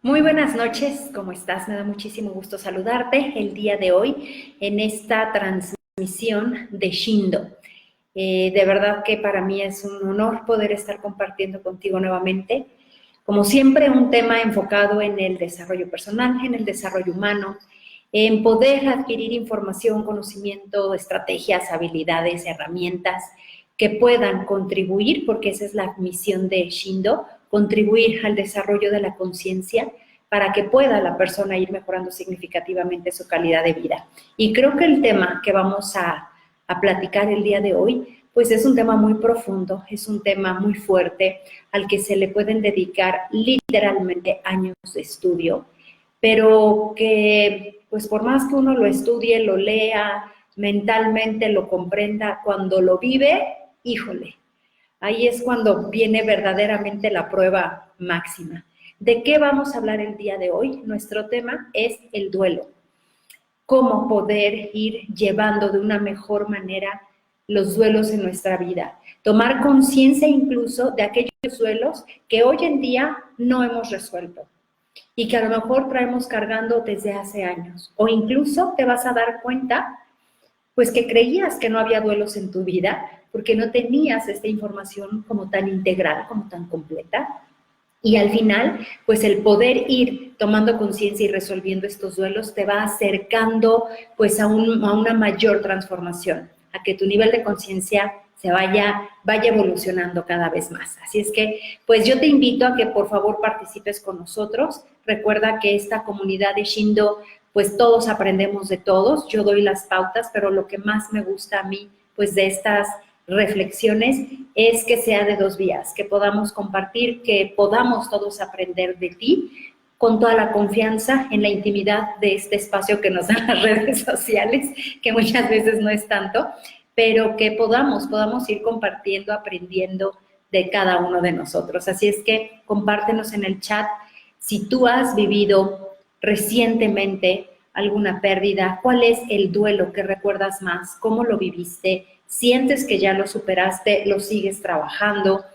Muy buenas noches, ¿cómo estás? Me da muchísimo gusto saludarte el día de hoy en esta transmisión de Shindo. De verdad que para mí es un honor poder estar compartiendo contigo nuevamente. Como siempre, un tema enfocado en el desarrollo personal, en el desarrollo humano, en poder adquirir información, conocimiento, estrategias, habilidades, herramientas que puedan contribuir, porque esa es la misión de Shindo, contribuir al desarrollo de la conciencia para que pueda la persona ir mejorando significativamente su calidad de vida. Y creo que el tema que vamos a platicar el día de hoy, pues es un tema muy profundo, es un tema muy fuerte, al que se le pueden dedicar literalmente años de estudio, pero que pues por más que uno lo estudie, lo lea, mentalmente lo comprenda, cuando lo vive, híjole, ahí es cuando viene verdaderamente la prueba máxima. ¿De qué vamos a hablar el día de hoy? Nuestro tema es el duelo. Cómo poder ir llevando de una mejor manera los duelos en nuestra vida. Tomar conciencia incluso de aquellos duelos que hoy en día no hemos resuelto y que a lo mejor traemos cargando desde hace años. O incluso te vas a dar cuenta pues que creías que no había duelos en tu vida porque no tenías esta información como tan integral, como tan completa. Y al final, pues el poder ir tomando conciencia y resolviendo estos duelos te va acercando pues a una mayor transformación, a que tu nivel de conciencia se vaya evolucionando cada vez más. Así es que, pues yo te invito a que por favor participes con nosotros. Recuerda que esta comunidad de Shindo, pues todos aprendemos de todos. Yo doy las pautas, pero lo que más me gusta a mí, pues de estas reflexiones, es que sea de dos vías, que podamos compartir, que podamos todos aprender de ti con toda la confianza en la intimidad de este espacio que nos dan las redes sociales, que muchas veces no es tanto, pero que podamos ir compartiendo, aprendiendo de cada uno de nosotros. Así es que compártenos en el chat si tú has vivido recientemente alguna pérdida, cuál es el duelo que recuerdas más, cómo lo viviste, sientes que ya lo superaste, lo sigues trabajando,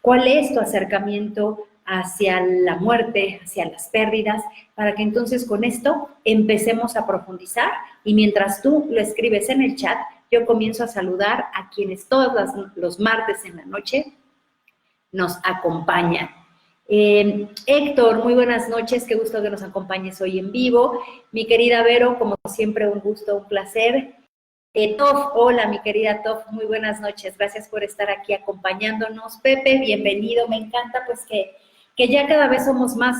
cuál es tu acercamiento hacia la muerte, hacia las pérdidas, para que entonces con esto empecemos a profundizar y mientras tú lo escribes en el chat, yo comienzo a saludar a quienes todos los martes en la noche nos acompañan. Héctor, muy buenas noches, qué gusto que nos acompañes hoy en vivo. Mi querida Vero, como siempre, un gusto, un placer. Tof, hola mi querida Tof, muy buenas noches, gracias por estar aquí acompañándonos. Pepe, bienvenido, me encanta pues que ya cada vez somos más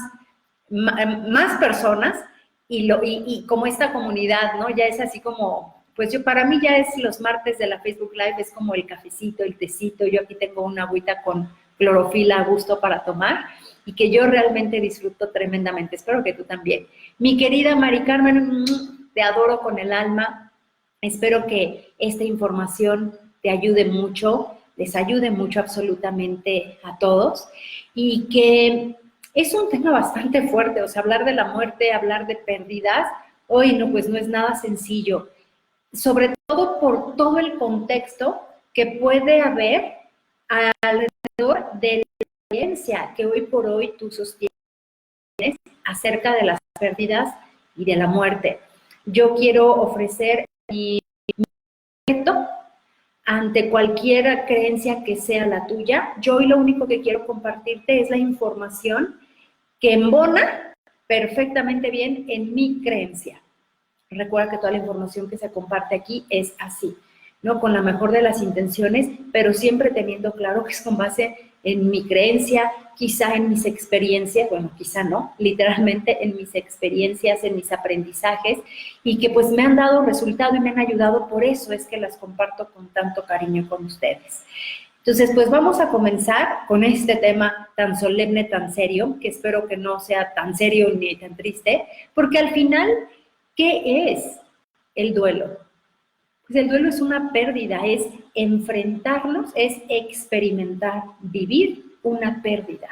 personas y como esta comunidad, ¿no? Ya es así como, pues yo para mí ya es los martes de la Facebook Live, es como el cafecito, el tecito, yo aquí tengo una agüita con clorofila a gusto para tomar y que yo realmente disfruto tremendamente, espero que tú también. Mi querida Mari Carmen, te adoro con el alma, espero que esta información te ayude mucho, les ayude mucho absolutamente a todos y que es un tema bastante fuerte, o sea, hablar de la muerte, hablar de pérdidas, hoy no, pues no es nada sencillo, sobre todo por todo el contexto que puede haber alrededor de la creencia que hoy por hoy tú sostienes acerca de las pérdidas y de la muerte. Yo quiero ofrecer mi respeto ante cualquier creencia que sea la tuya. Yo hoy lo único que quiero compartirte es la información que embona perfectamente bien en mi creencia. Recuerda que toda la información que se comparte aquí es así, ¿no? Con la mejor de las intenciones, pero siempre teniendo claro que es con base en mi creencia, quizá en mis experiencias, bueno, quizá no, literalmente en mis experiencias, en mis aprendizajes, y que pues me han dado resultado y me han ayudado, por eso es que las comparto con tanto cariño con ustedes. Entonces, pues vamos a comenzar con este tema tan solemne, tan serio, que espero que no sea tan serio ni tan triste, porque al final, ¿qué es el duelo? Pues el duelo es una pérdida, es enfrentarnos, es experimentar, vivir una pérdida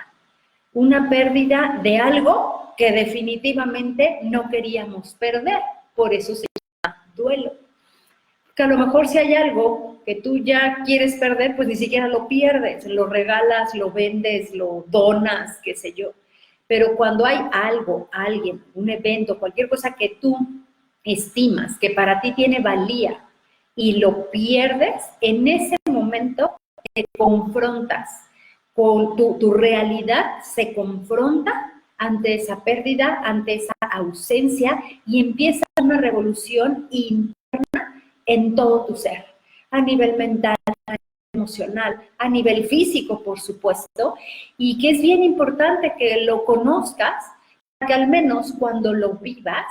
de algo que definitivamente no queríamos perder, por eso se llama duelo. Que a lo mejor si hay algo que tú ya quieres perder, pues ni siquiera lo pierdes, lo regalas, lo vendes, lo donas, qué sé yo. pero cuando hay algo, alguien, un evento, cualquier cosa que tú estimas que para ti tiene valía y lo pierdes, en ese momento te confrontas con tu realidad, se confronta ante esa pérdida, ante esa ausencia y empieza una revolución interna en todo tu ser, a nivel mental, a nivel emocional, a nivel físico, por supuesto, y que es bien importante que lo conozcas, que al menos cuando lo vivas,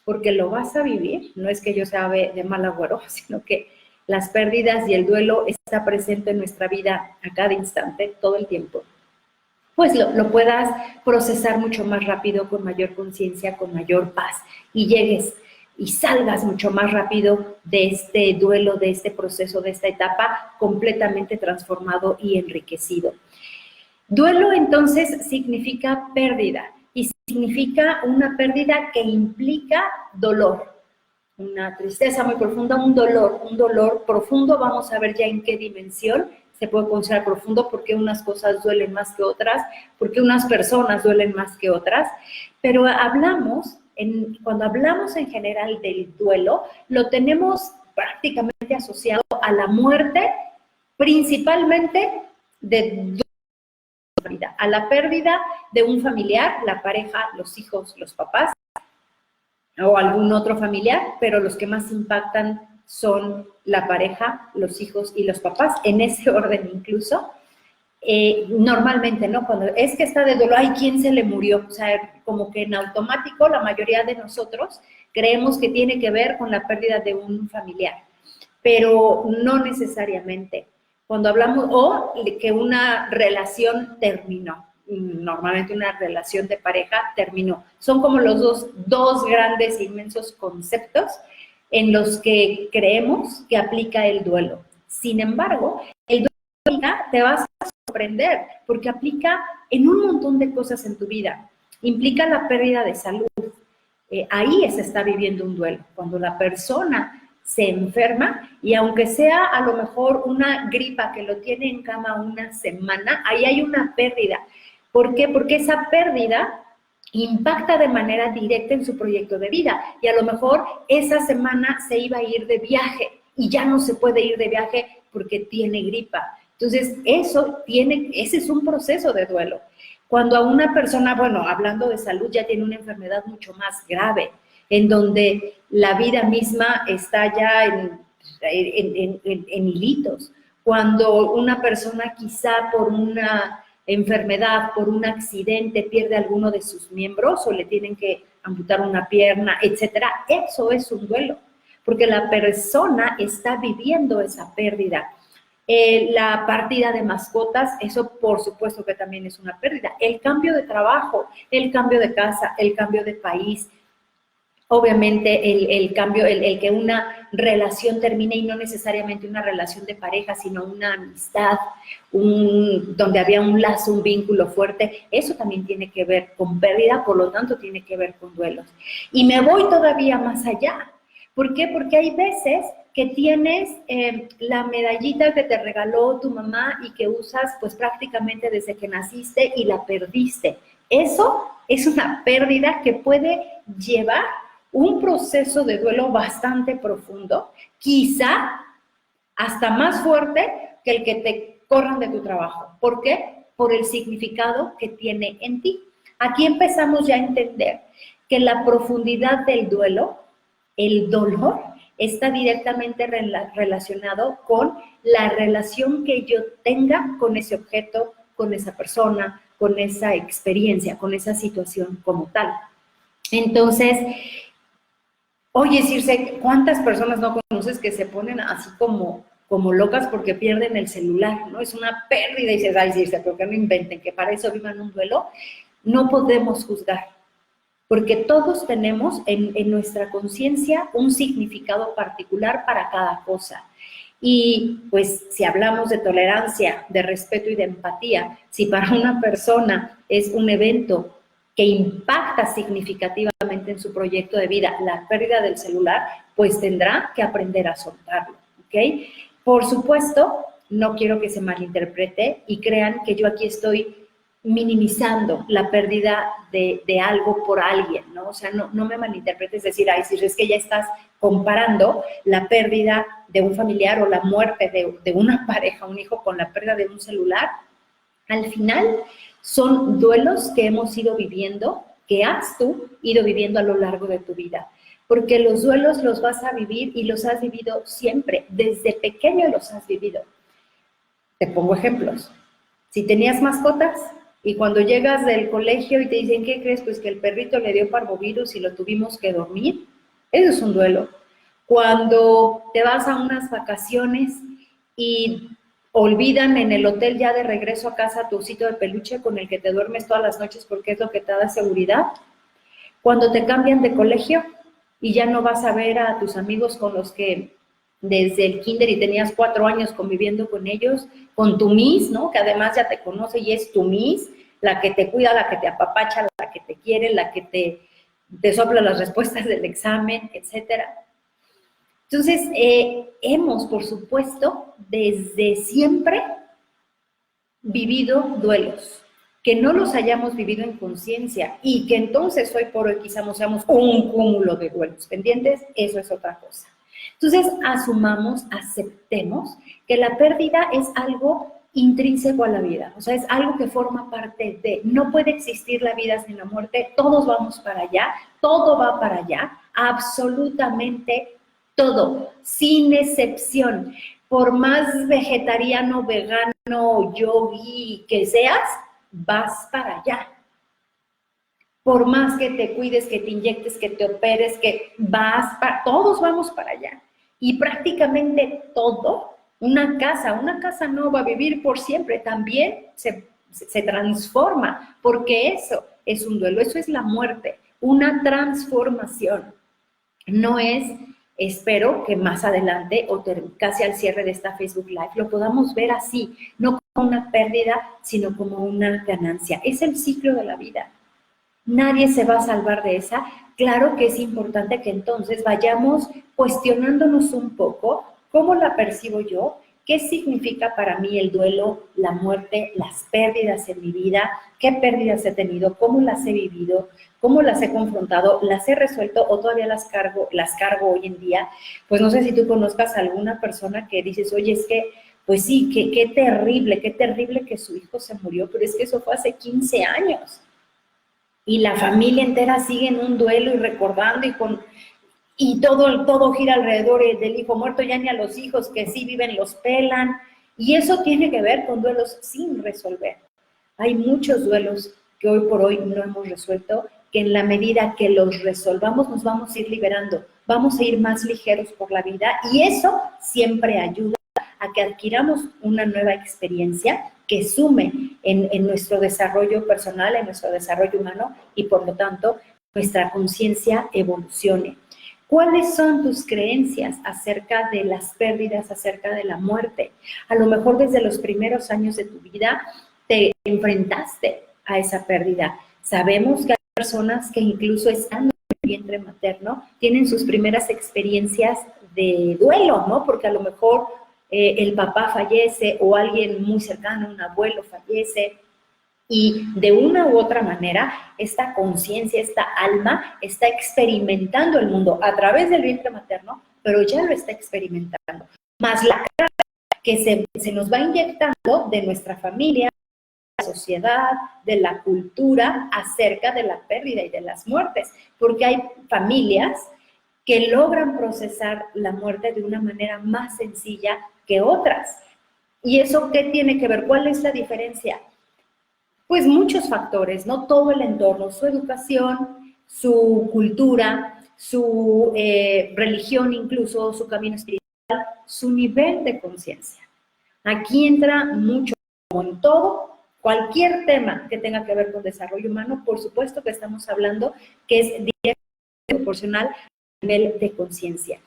porque lo vas a vivir, no es que yo sea de mal agüero, sino que las pérdidas y el duelo está presente en nuestra vida a cada instante, todo el tiempo, pues lo puedas procesar mucho más rápido, con mayor conciencia, con mayor paz, y llegues y salgas mucho más rápido de este duelo, de este proceso, de esta etapa, completamente transformado y enriquecido. Duelo, entonces, significa pérdida, y significa una pérdida que implica dolor, una tristeza muy profunda, un dolor profundo. Vamos a ver ya en qué dimensión se puede considerar profundo, porque unas cosas duelen más que otras, porque unas personas duelen más que otras, pero cuando hablamos en general del duelo, lo tenemos prácticamente asociado a la muerte, principalmente a la pérdida de un familiar, la pareja, los hijos, los papás, o algún otro familiar, pero los que más impactan son la pareja, los hijos y los papás, en ese orden incluso. Normalmente, ¿no? Cuando es que está de duelo, ay, ¿quién se le murió? O sea, como que en automático la mayoría de nosotros creemos que tiene que ver con la pérdida de un familiar, pero no necesariamente. Cuando hablamos, o que una relación terminó, normalmente una relación de pareja terminó. Son como los dos grandes, inmensos conceptos en los que creemos que aplica el duelo. Sin embargo, el duelo te vas a sorprender porque aplica en un montón de cosas en tu vida. Implica la pérdida de salud. Ahí se está viviendo un duelo. Cuando la persona se enferma, y aunque sea a lo mejor una gripa que lo tiene en cama una semana, ahí hay una pérdida. ¿Por qué? Porque esa pérdida impacta de manera directa en su proyecto de vida, y a lo mejor esa semana se iba a ir de viaje y ya no se puede ir de viaje porque tiene gripa. Entonces, ese es un proceso de duelo. Cuando a una persona, bueno, hablando de salud, ya tiene una enfermedad mucho más grave, en donde la vida misma está ya en hilitos. Cuando una persona quizá por una enfermedad, por un accidente, pierde alguno de sus miembros o le tienen que amputar una pierna, etcétera, eso es un duelo, porque la persona está viviendo esa pérdida. La partida de mascotas, eso por supuesto que también es una pérdida. El cambio de trabajo, el cambio de casa, el cambio de país, obviamente el cambio, el que una relación termine, y no necesariamente una relación de pareja, sino una amistad, donde había un lazo, un vínculo fuerte, eso también tiene que ver con pérdida, por lo tanto tiene que ver con duelos. Y me voy todavía más allá. ¿Por qué? Porque hay veces que tienes la medallita que te regaló tu mamá y que usas pues prácticamente desde que naciste y la perdiste. Eso es una pérdida que puede llevar un proceso de duelo bastante profundo, quizá hasta más fuerte que el que te corran de tu trabajo. ¿Por qué? Por el significado que tiene en ti. Aquí empezamos ya a entender que la profundidad del duelo, el dolor, está directamente relacionado con la relación que yo tenga con ese objeto, con esa persona, con esa experiencia, con esa situación como tal. Entonces, oye, Circe, ¿cuántas personas no conoces que se ponen así como locas porque pierden el celular, ¿no? Es una pérdida y dices, ay, Circe, pero que no inventen, que para eso vivan un duelo. No podemos juzgar, porque todos tenemos en nuestra conciencia un significado particular para cada cosa. Y pues si hablamos de tolerancia, de respeto y de empatía, si para una persona es un evento que impacta significativamente en su proyecto de vida la pérdida del celular, pues tendrá que aprender a soltarlo, ¿ok? Por supuesto, no quiero que se malinterprete y crean que yo aquí estoy minimizando la pérdida de algo por alguien, ¿no? O sea, no me malinterpretes decir, ay, si es que ya estás comparando la pérdida de un familiar o la muerte de una pareja, un hijo, con la pérdida de un celular. Al final, son duelos que hemos ido viviendo, que has tú ido viviendo a lo largo de tu vida. Porque los duelos los vas a vivir y los has vivido siempre, desde pequeño los has vivido. Te pongo ejemplos. Si tenías mascotas y cuando llegas del colegio y te dicen, ¿qué crees? Pues que el perrito le dio parvovirus y lo tuvimos que dormir. Eso es un duelo. Cuando te vas a unas vacaciones y olvidan en el hotel ya de regreso a casa tu osito de peluche con el que te duermes todas las noches porque es lo que te da seguridad. Cuando te cambian de colegio y ya no vas a ver a tus amigos con los que desde el kinder y tenías 4 años conviviendo con ellos, con tu Miss, ¿no? Que además ya te conoce y es tu Miss, la que te cuida, la que te apapacha, la que te quiere, la que te sopla las respuestas del examen, etcétera. Entonces, hemos, por supuesto, desde siempre vivido duelos, que no los hayamos vivido en conciencia y que entonces hoy por hoy quizás seamos un cúmulo de duelos pendientes, eso es otra cosa. Entonces, asumamos, aceptemos que la pérdida es algo intrínseco a la vida, o sea, es algo que forma parte de, no puede existir la vida sin la muerte, todos vamos para allá, todo va para allá, absolutamente todo, sin excepción. Por más vegetariano, vegano, yogi que seas, vas para allá. Por más que te cuides, que te inyectes, que te operes, que todos vamos para allá. Y prácticamente todo, una casa no va a vivir por siempre, también se transforma, porque eso es un duelo, eso es la muerte, una transformación. No es, espero que más adelante o casi al cierre de esta Facebook Live lo podamos ver así, no como una pérdida, sino como una ganancia. Es el ciclo de la vida. Nadie se va a salvar de esa. Claro que es importante que entonces vayamos cuestionándonos un poco cómo la percibo yo, qué significa para mí el duelo, la muerte, las pérdidas en mi vida, qué pérdidas he tenido, cómo las he vivido, cómo las he confrontado, las he resuelto o todavía las cargo hoy en día. Pues no sé si tú conozcas a alguna persona que dices, oye, es que, pues sí, qué terrible que su hijo se murió, pero es que eso fue hace 15 años. Y la familia entera sigue en un duelo y recordando y todo gira alrededor del hijo muerto, ya ni a los hijos que sí viven los pelan. Y eso tiene que ver con duelos sin resolver. Hay muchos duelos que hoy por hoy no hemos resuelto, que en la medida que los resolvamos nos vamos a ir liberando, vamos a ir más ligeros por la vida y eso siempre ayuda a que adquiramos una nueva experiencia que sume en nuestro desarrollo personal, en nuestro desarrollo humano y por lo tanto nuestra conciencia evolucione. ¿Cuáles son tus creencias acerca de las pérdidas, acerca de la muerte? A lo mejor desde los primeros años de tu vida te enfrentaste a esa pérdida. Sabemos que hay personas que incluso estando en el vientre materno tienen sus primeras experiencias de duelo, ¿no? Porque a lo mejor el papá fallece o alguien muy cercano, un abuelo fallece, y de una u otra manera esta conciencia, esta alma está experimentando el mundo a través del vientre materno, pero ya lo está experimentando. Más la carga que se nos va inyectando de nuestra familia, de la sociedad, de la cultura acerca de la pérdida y de las muertes, porque hay familias que logran procesar la muerte de una manera más sencilla que otras. ¿Y eso qué tiene que ver? ¿Cuál es la diferencia? Pues muchos factores, ¿no? Todo el entorno, su educación, su cultura, su religión incluso, su camino espiritual, su nivel de conciencia. Aquí entra mucho, como en todo, cualquier tema que tenga que ver con desarrollo humano, por supuesto que estamos hablando que es directamente proporcional al nivel de conciencia.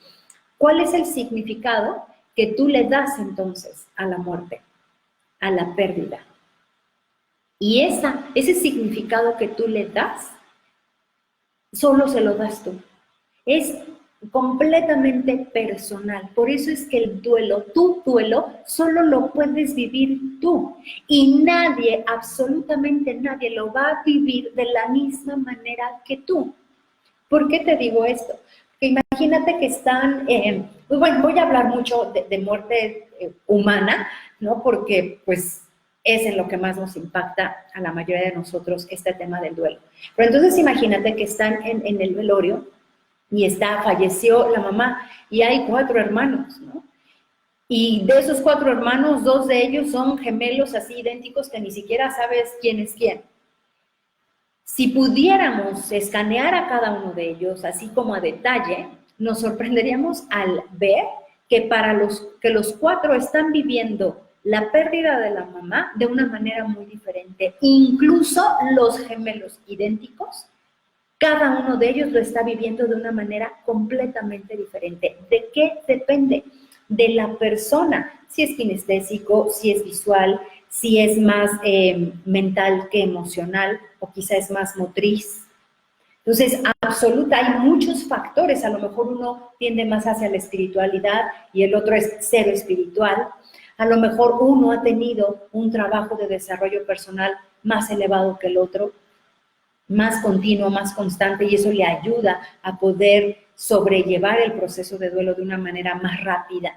¿Cuál es el significado que tú le das entonces a la muerte, a la pérdida? Y ese significado que tú le das, solo se lo das tú. Es completamente personal. Por eso es que el duelo, tu duelo, solo lo puedes vivir tú. Y nadie, absolutamente nadie, lo va a vivir de la misma manera que tú. ¿Por qué te digo esto? Porque imagínate que están, pues bueno, voy a hablar mucho de muerte humana, ¿no? Porque pues es en lo que más nos impacta a la mayoría de nosotros este tema del duelo. Pero entonces imagínate que están en el velorio y falleció la mamá y hay 4 hermanos, ¿no? Y de esos 4 hermanos, 2 de ellos son gemelos así idénticos que ni siquiera sabes quién es quién. Si pudiéramos escanear a cada uno de ellos, así como a detalle, nos sorprenderíamos al ver que los 4 están viviendo la pérdida de la mamá de una manera muy diferente. Incluso los gemelos idénticos, cada uno de ellos lo está viviendo de una manera completamente diferente. ¿De qué depende? De la persona, si es kinestésico, si es visual, si es más mental que emocional o quizá es más motriz. Entonces, hay muchos factores, a lo mejor uno tiende más hacia la espiritualidad y el otro es cero espiritual. A lo mejor uno ha tenido un trabajo de desarrollo personal más elevado que el otro, más continuo, más constante, y eso le ayuda a poder sobrellevar el proceso de duelo de una manera más rápida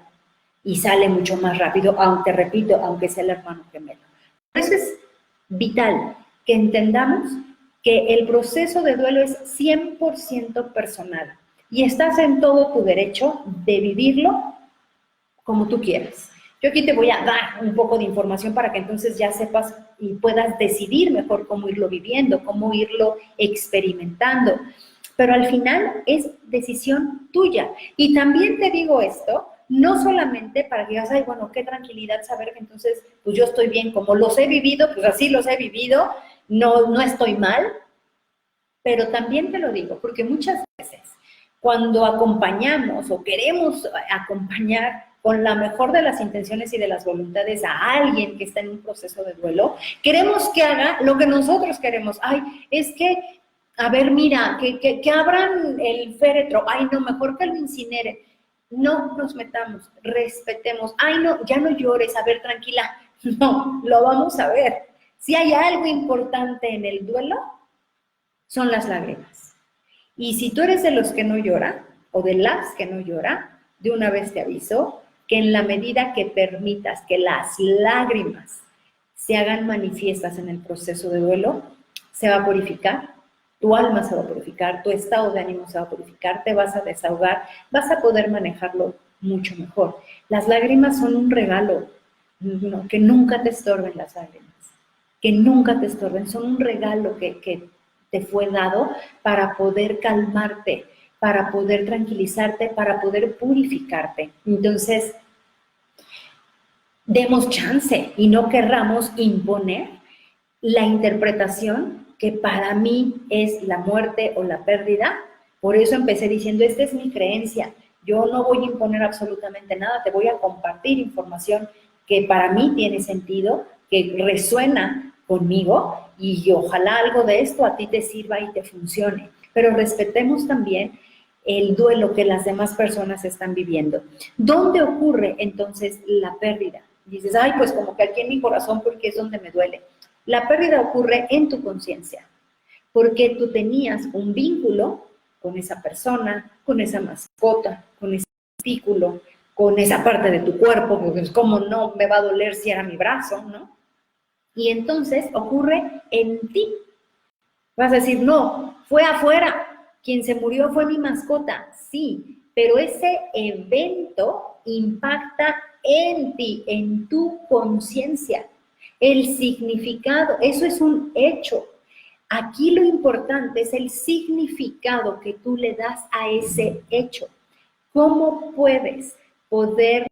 y sale mucho más rápido, aunque repito, aunque sea el hermano gemelo. Por eso es vital que entendamos que el proceso de duelo es 100% personal y estás en todo tu derecho de vivirlo como tú quieras. Yo aquí te voy a dar un poco de información para que entonces ya sepas y puedas decidir mejor cómo irlo viviendo, cómo irlo experimentando. Pero al final es decisión tuya. Y también te digo esto, no solamente para que digas, ay, bueno, qué tranquilidad saber que entonces, pues yo estoy bien, como los he vivido, pues así los he vivido, no estoy mal, pero también te lo digo, porque muchas veces cuando acompañamos o queremos acompañar con la mejor de las intenciones y de las voluntades a alguien que está en un proceso de duelo, queremos que haga lo que nosotros queremos. Ay, es que, a ver, mira, que abran el féretro. Ay, no, mejor que lo incineren. No nos metamos, respetemos. Ay, no, ya no llores, a ver, tranquila. No, lo vamos a ver. Si hay algo importante en el duelo, son las lágrimas. Y si tú eres de los que no llora, o de las que no llora, de una vez te aviso que en la medida que permitas que las lágrimas se hagan manifiestas en el proceso de duelo, se va a purificar, tu alma se va a purificar, tu estado de ánimo se va a purificar, te vas a desahogar, vas a poder manejarlo mucho mejor. Las lágrimas son un regalo, no, que nunca te estorben las lágrimas, que nunca te estorben, son un regalo que te fue dado para poder calmarte, para poder tranquilizarte, para poder purificarte. Entonces, demos chance y no querramos imponer la interpretación que para mí es la muerte o la pérdida. Por eso empecé diciendo, esta es mi creencia. Yo no voy a imponer absolutamente nada, te voy a compartir información que para mí tiene sentido, que resuena conmigo y ojalá algo de esto a ti te sirva y te funcione. Pero respetemos también el duelo que las demás personas están viviendo. ¿Dónde ocurre entonces la pérdida? Dices, ay, pues como que aquí en mi corazón porque es donde me duele. La pérdida ocurre en tu conciencia, porque tú tenías un vínculo con esa persona, con esa mascota, con ese artículo, con esa parte de tu cuerpo, porque como no me va a doler si era mi brazo, ¿no? Y entonces ocurre en ti. Vas a decir, no, fue afuera, quien se murió fue mi mascota, sí, pero ese evento impacta en ti, en tu conciencia. El significado, eso es un hecho. Aquí lo importante es el significado que tú le das a ese hecho. ¿Cómo puedes poder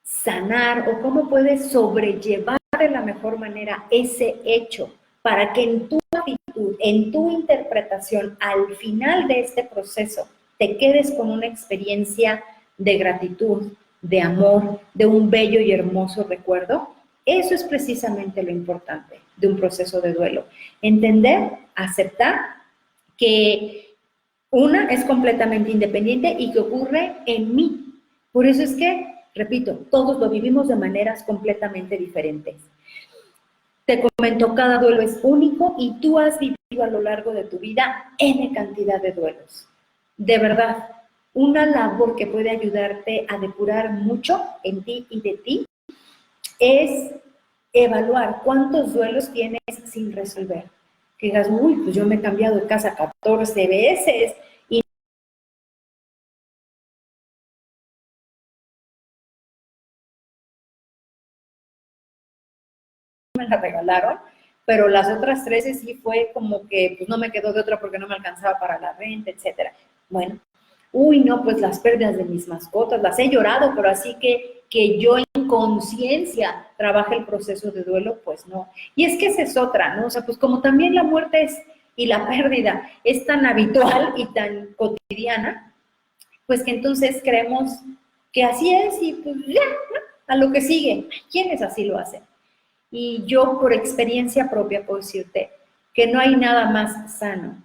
sanar o cómo puedes sobrellevar de la mejor manera ese hecho para que en tu actitud, en tu interpretación, al final de este proceso, te quedes con una experiencia de gratitud, de amor, de un bello y hermoso recuerdo? Eso es precisamente lo importante de un proceso de duelo. Entender, aceptar que Una es completamente independiente y que ocurre en mí. Por eso es que, repito, todos lo vivimos de maneras completamente diferentes. Te comento, cada duelo es único y tú has vivido a lo largo de tu vida N cantidad de duelos. De verdad, una labor que puede ayudarte a depurar mucho en ti y de ti es evaluar cuántos duelos tienes sin resolver. Que digas, uy, pues yo me he cambiado de casa 14 veces y me la regalaron, pero las otras 13 sí fue como que pues no me quedó de otra porque no me alcanzaba para la renta, etcétera. Bueno, uy, no, pues las pérdidas de mis mascotas, las he llorado, pero así que yo en conciencia trabaje el proceso de duelo, pues no. Y es que esa es otra, ¿no? O sea, pues como también la muerte es, y la pérdida es tan habitual y tan cotidiana, pues que entonces creemos que así es y pues ya, ¿no? A lo que sigue. ¿Quiénes así lo hacen? Y yo por experiencia propia puedo decirte que no hay nada más sano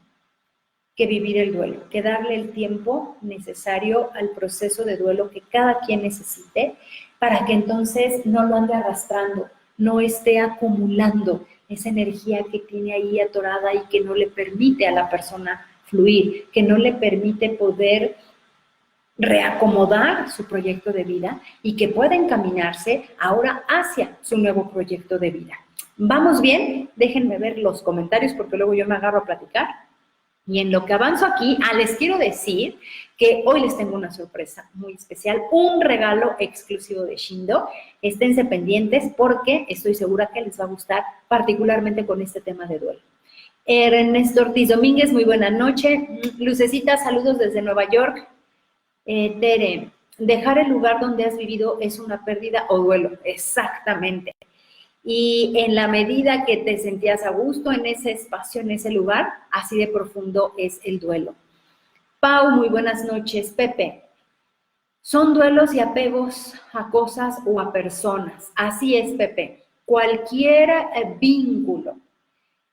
que vivir el duelo, que darle el tiempo necesario al proceso de duelo que cada quien necesite para que entonces no lo ande arrastrando, no esté acumulando esa energía que tiene ahí atorada y que no le permite a la persona fluir, que no le permite poder reacomodar su proyecto de vida y que pueda encaminarse ahora hacia su nuevo proyecto de vida. ¿Vamos bien? Déjenme ver los comentarios porque luego yo me agarro a platicar. Y en lo que avanzo aquí, les quiero decir que hoy les tengo una sorpresa muy especial, un regalo exclusivo de Shindo. Esténse pendientes porque estoy segura que les va a gustar, particularmente con este tema de duelo. Ernesto Ortiz Domínguez, muy buena noche. Lucecita, saludos desde Nueva York. Tere, dejar el lugar donde has vivido es una pérdida o duelo, exactamente. Y en la medida que te sentías a gusto en ese espacio, en ese lugar, así de profundo es el duelo. Pau, muy buenas noches. Pepe, son duelos y apegos a cosas o a personas. Así es, Pepe. Cualquier vínculo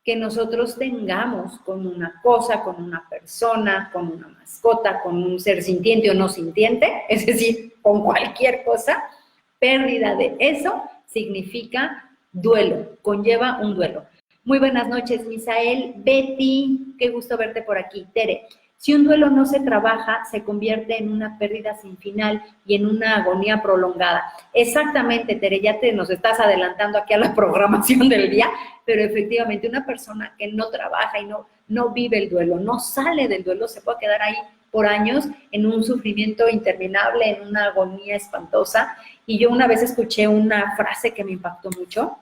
que nosotros tengamos con una cosa, con una persona, con una mascota, con un ser sintiente o no sintiente, es decir, con cualquier cosa, pérdida de eso significa duelo, conlleva un duelo. Muy buenas noches, Misael, Betty, qué gusto verte por aquí. Tere, si un duelo no se trabaja, se convierte en una pérdida sin final y en una agonía prolongada. Exactamente, Tere, ya nos estás adelantando aquí a la programación del día, pero efectivamente una persona que no trabaja y no vive el duelo, no sale del duelo, se puede quedar ahí por años en un sufrimiento interminable, en una agonía espantosa. Y yo una vez escuché una frase que me impactó mucho,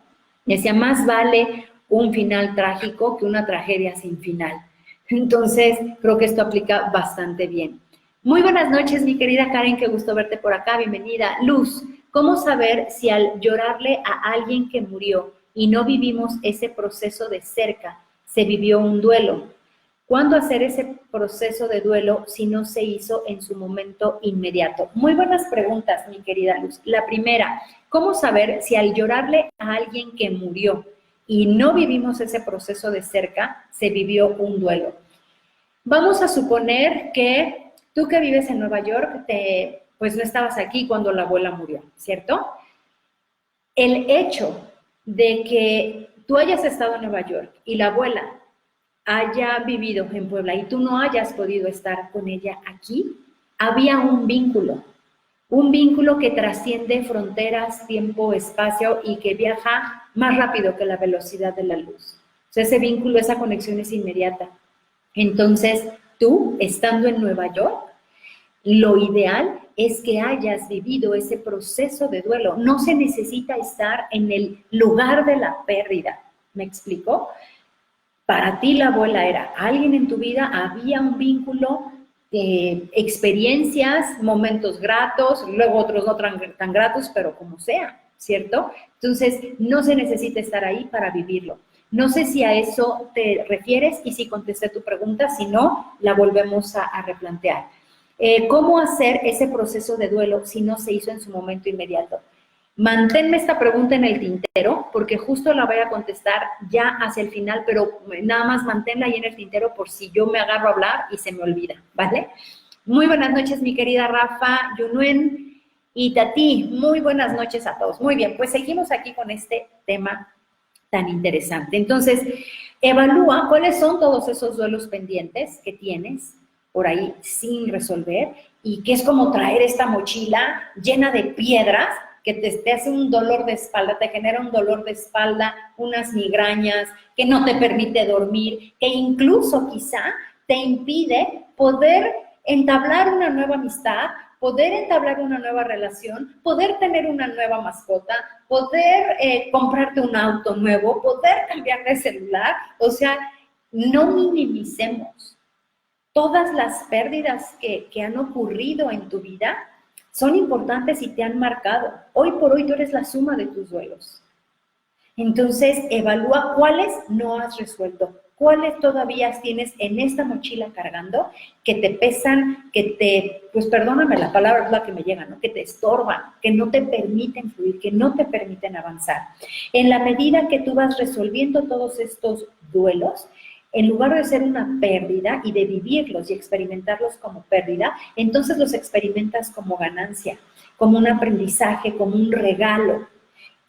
decía, más vale un final trágico que una tragedia sin final. Entonces, creo que esto aplica bastante bien. Muy buenas noches, mi querida Karen, qué gusto verte por acá, bienvenida. Luz, ¿cómo saber si al llorarle a alguien que murió y no vivimos ese proceso de cerca, se vivió un duelo? ¿Cuándo hacer ese proceso de duelo si no se hizo en su momento inmediato? Muy buenas preguntas, mi querida Luz. La primera, ¿cómo saber si al llorarle a alguien que murió y no vivimos ese proceso de cerca, se vivió un duelo? Vamos a suponer que tú que vives en Nueva York, pues no estabas aquí cuando la abuela murió, ¿cierto? El hecho de que tú hayas estado en Nueva York y la abuela haya vivido en Puebla y tú no hayas podido estar con ella aquí, había un vínculo que trasciende fronteras, tiempo, espacio y que viaja más rápido que la velocidad de la luz. O sea, ese vínculo, esa conexión es inmediata. Entonces, tú, estando en Nueva York, lo ideal es que hayas vivido ese proceso de duelo. No se necesita estar en el lugar de la pérdida. ¿Me explico? Para ti la abuela era alguien en tu vida, había un vínculo, experiencias, momentos gratos, luego otros no tan gratos, pero como sea, ¿cierto? Entonces, no se necesita estar ahí para vivirlo. No sé si a eso te refieres y si contesté tu pregunta, si no, la volvemos a replantear. ¿Cómo hacer ese proceso de duelo si no se hizo en su momento inmediato? Manténme esta pregunta en el tintero, porque justo la voy a contestar ya hacia el final, pero nada más manténla ahí en el tintero por si yo me agarro a hablar y se me olvida, ¿vale? Muy buenas noches, mi querida Rafa, Yunuen y Tati. Muy buenas noches a todos. Muy bien, pues seguimos aquí con este tema tan interesante. Entonces, evalúa cuáles son todos esos duelos pendientes que tienes por ahí sin resolver y que es como traer esta mochila llena de piedras que te hace un dolor de espalda, te genera un dolor de espalda, unas migrañas, que no te permite dormir, que incluso quizá te impide poder entablar una nueva amistad, poder entablar una nueva relación, poder tener una nueva mascota, poder comprarte un auto nuevo, poder cambiar de celular. O sea, no minimicemos. Todas las pérdidas que han ocurrido en tu vida son importantes y te han marcado. Hoy por hoy tú eres la suma de tus duelos. Entonces, evalúa cuáles no has resuelto, cuáles todavía tienes en esta mochila cargando, que te pesan, que te, pues perdóname la palabra, es la que me llega, ¿no? Que te estorban, que no te permiten fluir, que no te permiten avanzar. En la medida que tú vas resolviendo todos estos duelos, en lugar de ser una pérdida y de vivirlos y experimentarlos como pérdida, entonces los experimentas como ganancia, como un aprendizaje, como un regalo.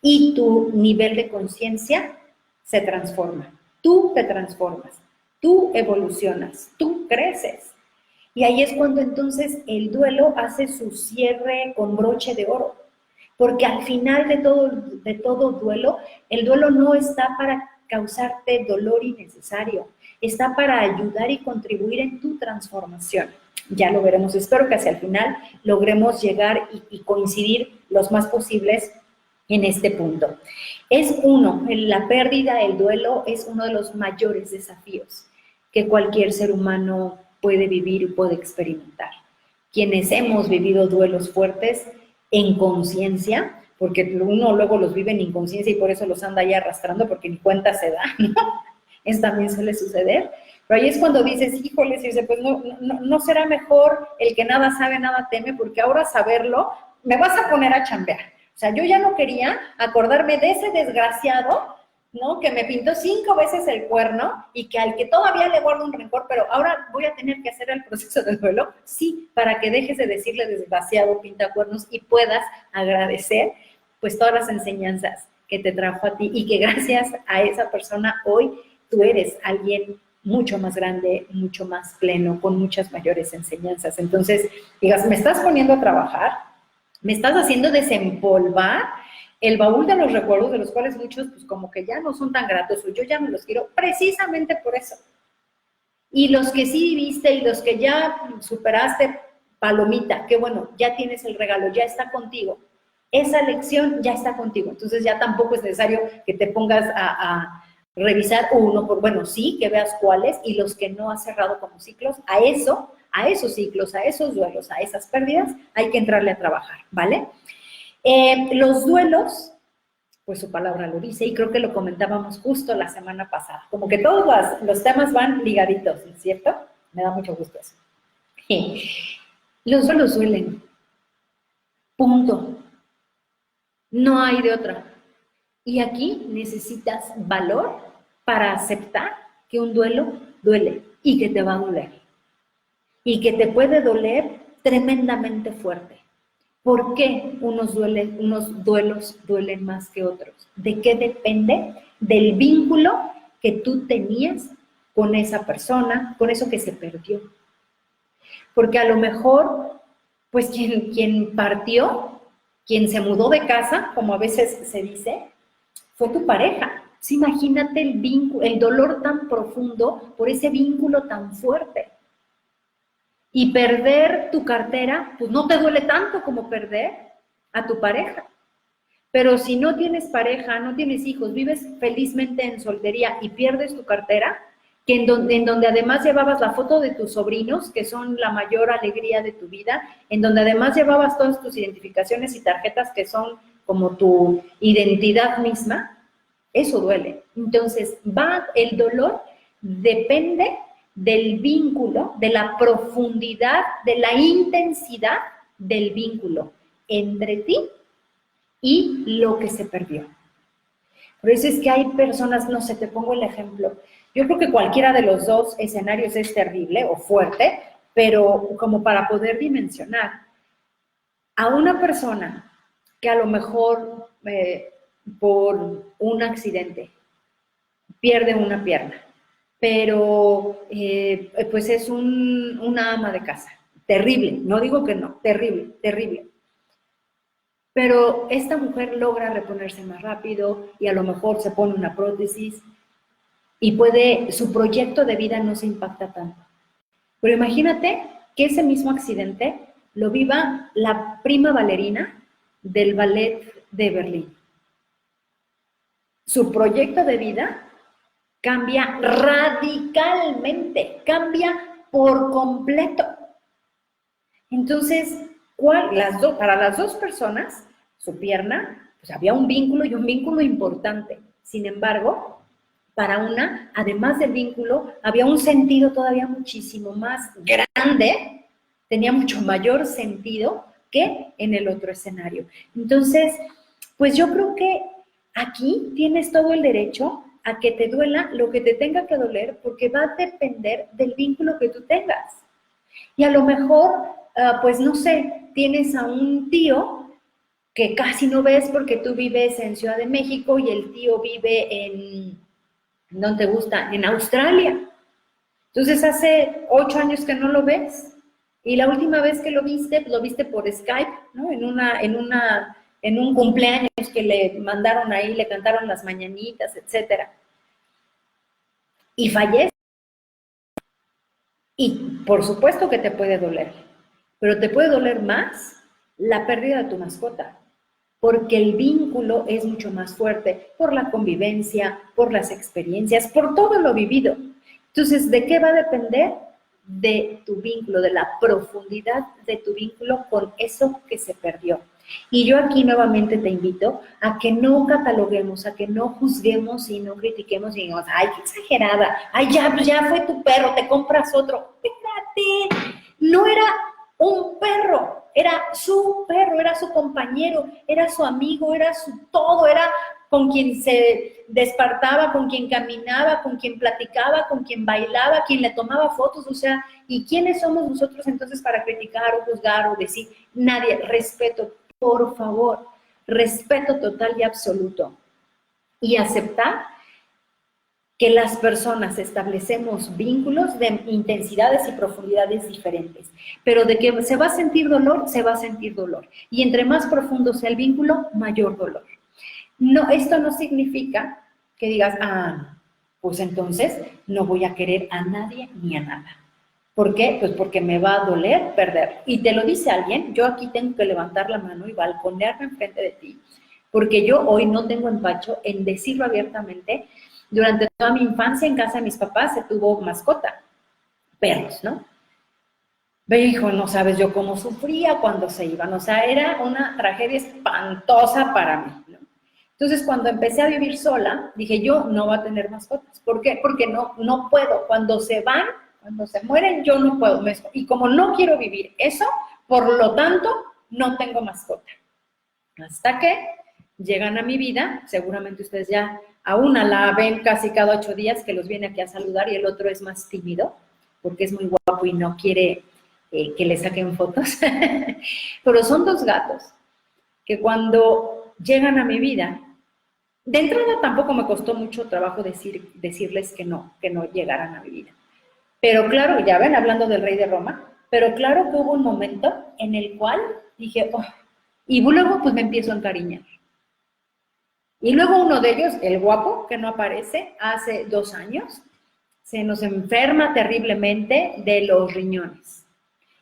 Y tu nivel de conciencia se transforma. Tú te transformas, tú evolucionas, tú creces. Y ahí es cuando entonces el duelo hace su cierre con broche de oro. Porque al final de todo duelo, el duelo no está para causarte dolor innecesario, está para ayudar y contribuir en tu transformación. Ya lo veremos. Espero que hacia el final logremos llegar y coincidir los más posibles en este punto. La pérdida, el duelo, es uno de los mayores desafíos que cualquier ser humano puede vivir y puede experimentar. Quienes hemos vivido duelos fuertes en conciencia, porque uno luego los vive en inconsciencia y por eso los anda ahí arrastrando porque ni cuenta se da, ¿no? Eso también suele suceder. Pero ahí es cuando dices, híjoles, y dice, pues no será mejor el que nada sabe, nada teme, porque ahora saberlo me vas a poner a chambear. O sea, yo ya no quería acordarme de ese desgraciado, ¿no? Que me pintó 5 veces el cuerno y que al que todavía le guardo un rencor, pero ahora voy a tener que hacer el proceso del duelo, sí, para que dejes de decirle desgraciado, pintacuernos y puedas agradecer, pues, todas las enseñanzas que te trajo a ti y que gracias a esa persona hoy tú eres alguien mucho más grande, mucho más pleno, con muchas mayores enseñanzas. Entonces, digas, me estás poniendo a trabajar, me estás haciendo desempolvar el baúl de los recuerdos, de los cuales muchos, pues, como que ya no son tan gratos, o yo ya no los quiero, precisamente por eso. Y los que sí viviste y los que ya superaste, palomita, qué bueno, ya tienes el regalo, ya está contigo. Esa lección ya está contigo. Entonces ya tampoco es necesario que te pongas a revisar uno por, bueno, sí, que veas cuáles, y los que no has cerrado como ciclos, a esos ciclos, a esos duelos, a esas pérdidas, hay que entrarle a trabajar, ¿vale? Los duelos, pues su palabra lo dice, y creo que lo comentábamos justo la semana pasada, como que todos los temas van ligaditos, ¿cierto? Me da mucho gusto eso. Los duelos duelen, punto. No hay de otra. Y aquí necesitas valor para aceptar que un duelo duele y que te va a doler. Y que te puede doler tremendamente fuerte. ¿Por qué unos duelos duelen más que otros? ¿De qué depende? Del vínculo que tú tenías con esa persona, con eso que se perdió. Porque a lo mejor, pues quien partió, quien se mudó de casa, como a veces se dice, fue tu pareja. Sí, imagínate el dolor tan profundo por ese vínculo tan fuerte. Y perder tu cartera, pues no te duele tanto como perder a tu pareja. Pero si no tienes pareja, no tienes hijos, vives felizmente en soltería y pierdes tu cartera, que en donde además llevabas la foto de tus sobrinos, que son la mayor alegría de tu vida, en donde además llevabas todas tus identificaciones y tarjetas que son como tu identidad misma, eso duele. Entonces, el dolor depende del vínculo, de la profundidad, de la intensidad del vínculo entre ti y lo que se perdió. Por eso es que hay personas, no sé, te pongo el ejemplo. Yo creo que cualquiera de los dos escenarios es terrible o fuerte, pero como para poder dimensionar a una persona que a lo mejor por un accidente pierde una pierna, pero pues es una ama de casa. Terrible, no digo que no, terrible, terrible. Pero esta mujer logra reponerse más rápido y a lo mejor se pone una prótesis y su proyecto de vida no se impacta tanto. Pero imagínate que ese mismo accidente lo viva la prima bailarina del ballet de Berlín. Su proyecto de vida cambia radicalmente, cambia por completo. Entonces, para las dos personas, su pierna, pues había un vínculo y un vínculo importante. Sin embargo, para una, además del vínculo, había un sentido todavía muchísimo más grande, tenía mucho mayor sentido que en el otro escenario. Entonces, pues yo creo que aquí tienes todo el derecho a que te duela lo que te tenga que doler, porque va a depender del vínculo que tú tengas. Y a lo mejor, pues no sé, tienes a un tío que casi no ves porque tú vives en Ciudad de México y el tío vive en, ¿dónde te gusta? En Australia. Entonces hace 8 años que no lo ves y la última vez que lo viste por Skype, ¿no? En un cumpleaños que le mandaron ahí, le cantaron las mañanitas, etcétera. Y fallece. Y por supuesto que te puede doler, pero te puede doler más la pérdida de tu mascota, porque el vínculo es mucho más fuerte por la convivencia, por las experiencias, por todo lo vivido. Entonces, ¿de qué va a depender? De tu vínculo, de la profundidad de tu vínculo con eso que se perdió. Y yo aquí nuevamente te invito a que no cataloguemos, a que no juzguemos y no critiquemos y digamos, ay, qué exagerada, ay, ya, pues ya fue tu perro, te compras otro. Espérate, no era un perro, era su perro, era su compañero, era su amigo, era su todo, era con quien se despertaba, con quien caminaba, con quien platicaba, con quien bailaba, quien le tomaba fotos, o sea, ¿y quiénes somos nosotros entonces para criticar o juzgar o decir? Nadie, respeto, por favor, respeto total y absoluto. Y aceptar que las personas establecemos vínculos de intensidades y profundidades diferentes, pero de que se va a sentir dolor, se va a sentir dolor. Y entre más profundo sea el vínculo, mayor dolor. No, esto no significa que digas, pues entonces no voy a querer a nadie ni a nada. ¿Por qué? Pues porque me va a doler perder. Y te lo dice alguien, yo aquí tengo que levantar la mano y balconearme enfrente de ti, porque yo hoy no tengo empacho en decirlo abiertamente. Durante toda mi infancia en casa de mis papás se tuvo mascota, perros, ¿no? Hijo, no sabes yo cómo sufría cuando se iban, o sea, era una tragedia espantosa para mí, ¿no? Entonces, cuando empecé a vivir sola, dije, yo no voy a tener mascotas. ¿Por qué? Porque no puedo. Cuando se van, cuando se mueren, yo no puedo. Y como no quiero vivir eso, por lo tanto, no tengo mascota. Hasta que llegan a mi vida, seguramente ustedes ya, a una la ven casi cada 8 días que los viene aquí a saludar y el otro es más tímido, porque es muy guapo y no quiere que le saquen fotos. Pero son 2 gatos que cuando llegan a mi vida, de entrada tampoco me costó mucho trabajo decirles que no llegaran a mi vida. Pero claro, ya ven, hablando del rey de Roma, pero claro que hubo un momento en el cual dije, y luego pues me empiezo a encariñar. Y luego uno de ellos, el guapo, que no aparece, hace 2 años, se nos enferma terriblemente de los riñones.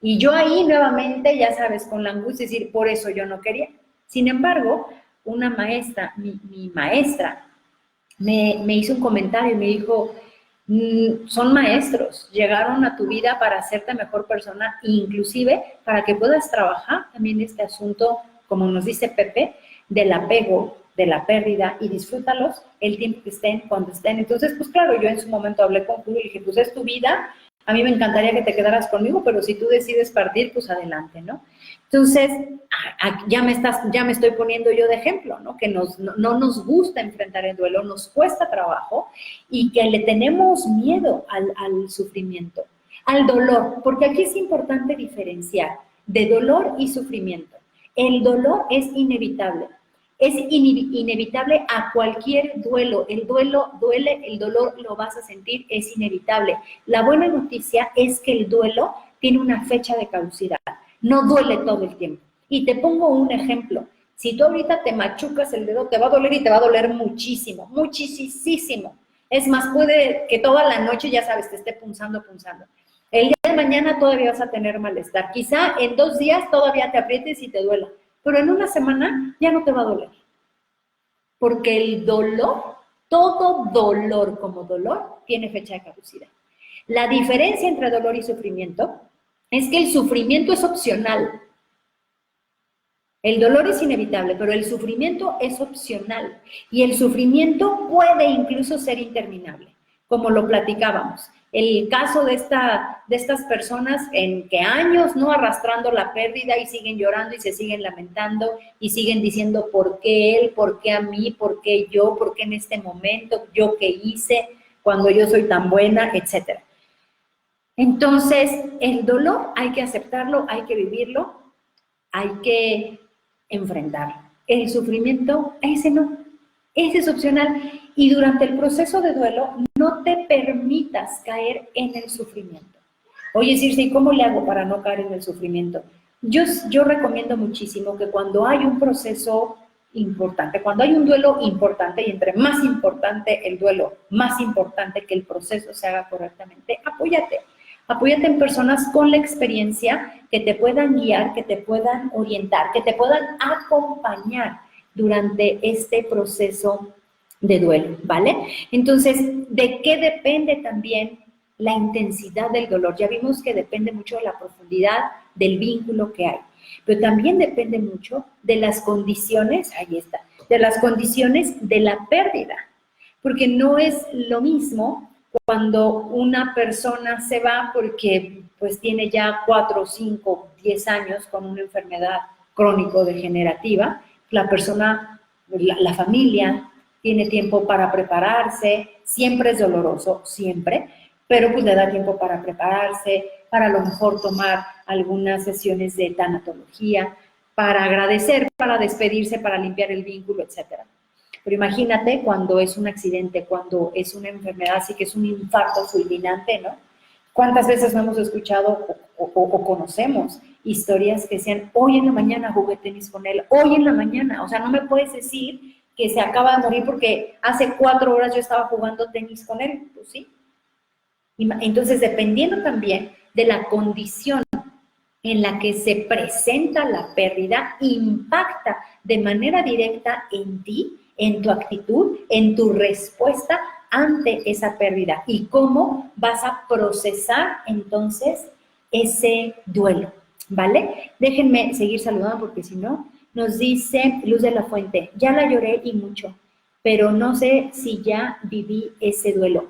Y yo ahí nuevamente, ya sabes, con la angustia, decir, por eso yo no quería. Sin embargo, una maestra, mi maestra, me hizo un comentario y me dijo, son maestros, llegaron a tu vida para hacerte mejor persona, inclusive para que puedas trabajar también este asunto, como nos dice Pepe, del apego, de la pérdida, y disfrútalos el tiempo que estén, cuando estén. Entonces, pues claro, yo en su momento hablé con Julio y dije, pues es tu vida, A mí me encantaría que te quedaras conmigo, pero si tú decides partir, pues adelante, ¿no? Entonces, ya me estoy poniendo yo de ejemplo, ¿no? Que no nos gusta enfrentar el duelo, nos cuesta trabajo y que le tenemos miedo al sufrimiento, al dolor, porque aquí es importante diferenciar de dolor y sufrimiento. El dolor es inevitable. Es inevitable a cualquier duelo. El duelo duele, el dolor lo vas a sentir, es inevitable. La buena noticia es que el duelo tiene una fecha de caducidad. No duele todo el tiempo. Y te pongo un ejemplo. Si tú ahorita te machucas el dedo, te va a doler y te va a doler muchísimo, muchísimo. Es más, puede que toda la noche, ya sabes, te esté punzando. El día de mañana todavía vas a tener malestar. Quizá en 2 días todavía te aprietes y te duela. Pero en una semana ya no te va a doler. Porque el dolor, todo dolor como dolor, tiene fecha de caducidad. La diferencia entre dolor y sufrimiento es que el sufrimiento es opcional. El dolor es inevitable, pero el sufrimiento es opcional. Y el sufrimiento puede incluso ser interminable, como lo platicábamos. El caso de estas personas en que años no arrastrando la pérdida y siguen llorando y se siguen lamentando y siguen diciendo por qué él, por qué a mí, por qué yo, por qué en este momento, yo qué hice, cuando yo soy tan buena, etc. Entonces, el dolor hay que aceptarlo, hay que vivirlo, hay que enfrentarlo. El sufrimiento, ese no, ese es opcional. Y durante el proceso de duelo, no te permitas caer en el sufrimiento. Oye, Circe, ¿y cómo le hago para no caer en el sufrimiento? Yo recomiendo muchísimo que cuando hay un proceso importante, cuando hay un duelo importante, y entre más importante el duelo, más importante que el proceso se haga correctamente, apóyate. Apóyate en personas con la experiencia que te puedan guiar, que te puedan orientar, que te puedan acompañar durante este proceso de duelo, ¿vale? Entonces, ¿de qué depende también la intensidad del dolor? Ya vimos que depende mucho de la profundidad del vínculo que hay, pero también depende mucho de las condiciones, ahí está, de las condiciones de la pérdida, porque no es lo mismo cuando una persona se va porque pues tiene ya 4, 5, 10 años con una enfermedad crónico-degenerativa, la persona, la familia tiene tiempo para prepararse, siempre es doloroso, siempre, pero pues le da tiempo para prepararse, para a lo mejor tomar algunas sesiones de tanatología, para agradecer, para despedirse, para limpiar el vínculo, etcétera. Pero imagínate cuando es un accidente, cuando es una enfermedad, así que es un infarto fulminante, ¿no? ¿Cuántas veces no hemos escuchado o conocemos historias que decían, hoy en la mañana jugué tenis con él, hoy en la mañana? O sea, no me puedes decir que se acaba de morir porque hace 4 horas yo estaba jugando tenis con él, pues sí. Entonces, dependiendo también de la condición en la que se presenta la pérdida, impacta de manera directa en ti, en tu actitud, en tu respuesta ante esa pérdida y cómo vas a procesar entonces ese duelo, ¿vale? Déjenme seguir saludando porque si no, nos dice Luz de la Fuente, ya la lloré y mucho, pero no sé si ya viví ese duelo.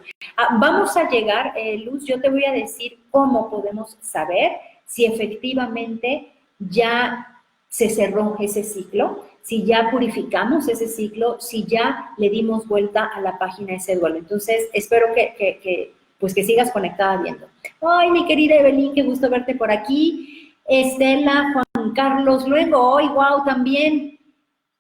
Vamos a llegar, Luz, yo te voy a decir cómo podemos saber si efectivamente ya se cerró ese ciclo, si ya purificamos ese ciclo, si ya le dimos vuelta a la página ese duelo. Entonces, espero que sigas conectada viendo. Ay, mi querida Evelyn, qué gusto verte por aquí. Estela, Juan Carlos, luego, hoy, wow, también.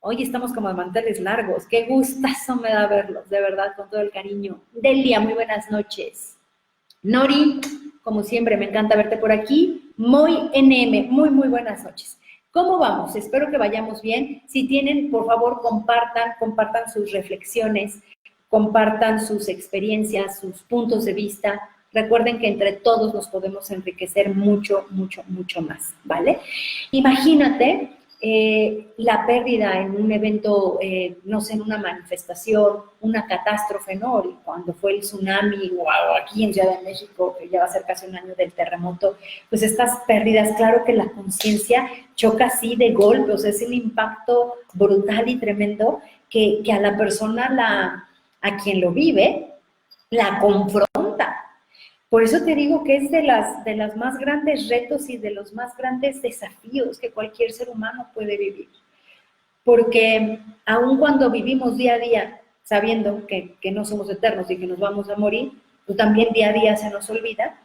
Hoy estamos como de manteles largos. Qué gustazo me da verlos, de verdad, con todo el cariño. Delia, muy buenas noches. Nori, como siempre, me encanta verte por aquí. Moy NM, muy buenas noches. ¿Cómo vamos? Espero que vayamos bien. Si tienen, por favor, compartan sus reflexiones, compartan sus experiencias, sus puntos de vista. Recuerden que entre todos nos podemos enriquecer mucho más, ¿vale? Imagínate la pérdida en un evento, no sé, en una manifestación, una catástrofe, ¿no? Cuando fue el tsunami, o aquí en Ciudad de México, que ya va a ser casi un año del terremoto, pues estas pérdidas, claro que la conciencia choca así de golpe, o sea, es un impacto brutal y tremendo que a la persona, a quien lo vive, la confronta. Por eso te digo que es de las más grandes retos y de los más grandes desafíos que cualquier ser humano puede vivir. Porque aun cuando vivimos día a día sabiendo que no somos eternos y que nos vamos a morir, pues también día a día se nos olvida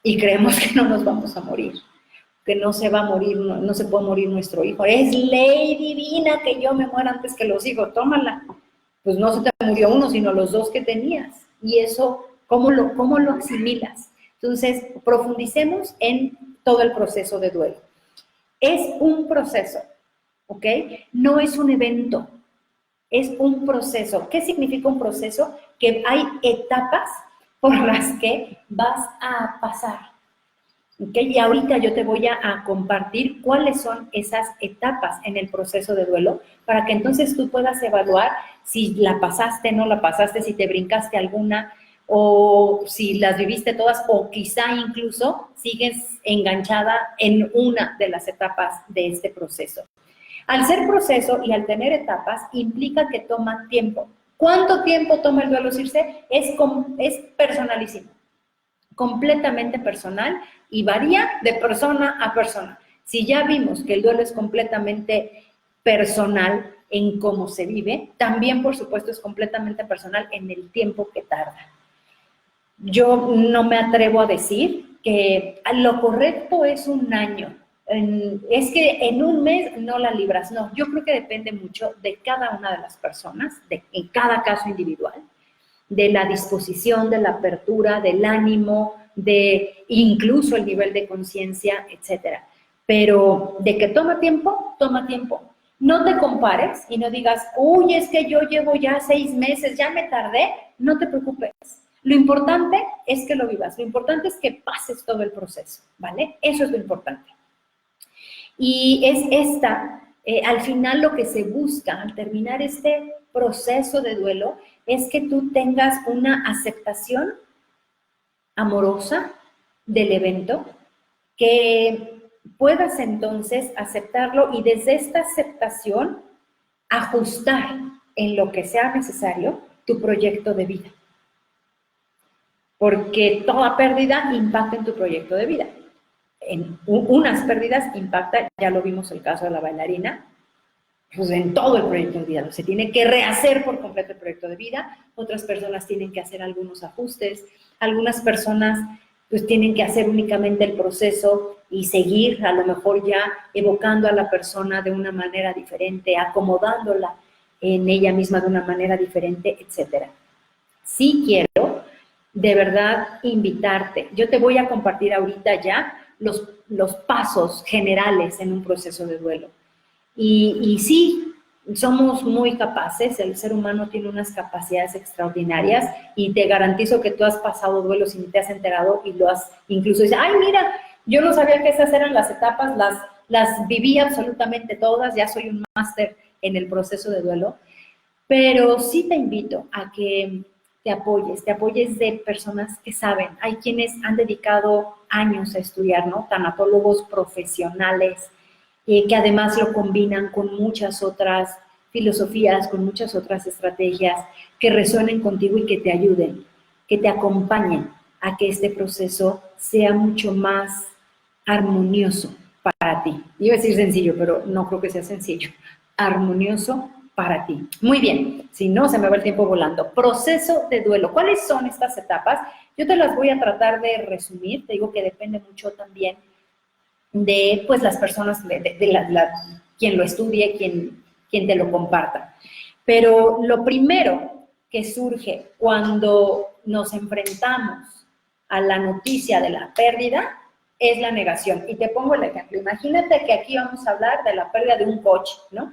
y creemos que no nos vamos a morir, que no se va a morir, no se puede morir nuestro hijo. Es ley divina que yo me muera antes que los hijos, tómala. Pues no se te murió uno, sino los dos que tenías. Y eso, ¿cómo lo asimilas? Entonces, profundicemos en todo el proceso de duelo. Es un proceso, ¿ok? No es un evento, es un proceso. ¿Qué significa un proceso? Que hay etapas por las que vas a pasar. ¿Okay? Y ahorita yo te voy a compartir cuáles son esas etapas en el proceso de duelo para que entonces tú puedas evaluar si la pasaste, no la pasaste, si te brincaste alguna o si las viviste todas o quizá incluso sigues enganchada en una de las etapas de este proceso. Al ser proceso y al tener etapas implica que toma tiempo. ¿Cuánto tiempo toma el duelo, Circe? Es personalísimo, completamente personal y varía de persona a persona. Si ya vimos que el duelo es completamente personal en cómo se vive, también por supuesto es completamente personal en el tiempo que tarda. Yo no me atrevo a decir que lo correcto es un año, es que en un mes no la libras, no, yo creo que depende mucho de cada una de las personas, en cada caso individual, de la disposición, de la apertura, del ánimo, de incluso el nivel de conciencia, etcétera. Pero de que toma tiempo, toma tiempo. No te compares y no digas, uy, es que yo llevo ya 6 meses, ya me tardé. No te preocupes. Lo importante es que lo vivas. Lo importante es que pases todo el proceso, ¿vale? Eso es lo importante. Y es al final lo que se busca al terminar este proceso de duelo es que tú tengas una aceptación amorosa del evento, que puedas entonces aceptarlo y desde esta aceptación ajustar en lo que sea necesario tu proyecto de vida. Porque toda pérdida impacta en tu proyecto de vida. En unas pérdidas impacta, ya lo vimos el caso de la bailarina, pues en todo el proyecto de vida. Se tiene que rehacer por completo el proyecto de vida, otras personas tienen que hacer algunos ajustes, algunas personas pues tienen que hacer únicamente el proceso y seguir a lo mejor ya evocando a la persona de una manera diferente, acomodándola en ella misma de una manera diferente, etc. Sí quiero de verdad invitarte. Yo te voy a compartir ahorita ya los pasos generales en un proceso de duelo. Y sí, somos muy capaces, el ser humano tiene unas capacidades extraordinarias y te garantizo que tú has pasado duelos y ni te has enterado y lo has incluso dices, ay, mira, yo no sabía que esas eran las etapas, las viví absolutamente todas, ya soy un máster en el proceso de duelo, pero sí te invito a que te apoyes de personas que saben. Hay quienes han dedicado años a estudiar, ¿no? Tanatólogos profesionales, que además lo combinan con muchas otras filosofías, con muchas otras estrategias que resuenen contigo y que te ayuden, que te acompañen a que este proceso sea mucho más armonioso para ti. Iba a decir sencillo, pero no creo que sea sencillo. Armonioso para ti. Muy bien, si no, se me va el tiempo volando. Proceso de duelo. ¿Cuáles son estas etapas? Yo te las voy a tratar de resumir. Te digo que depende mucho también de pues las personas, quien lo estudie, quien te lo comparta. Pero lo primero que surge cuando nos enfrentamos a la noticia de la pérdida es la negación. Y te pongo el ejemplo. Imagínate que aquí vamos a hablar de la pérdida de un coche, ¿no?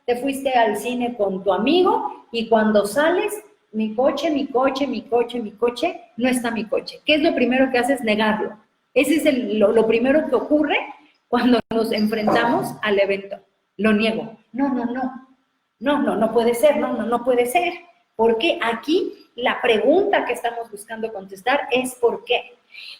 Te fuiste al cine con tu amigo y cuando sales, mi coche, no está mi coche. ¿Qué es lo primero que haces? Negarlo. Ese es lo primero que ocurre cuando nos enfrentamos al evento. Lo niego. No puede ser, no puede ser. Porque aquí la pregunta que estamos buscando contestar es ¿por qué?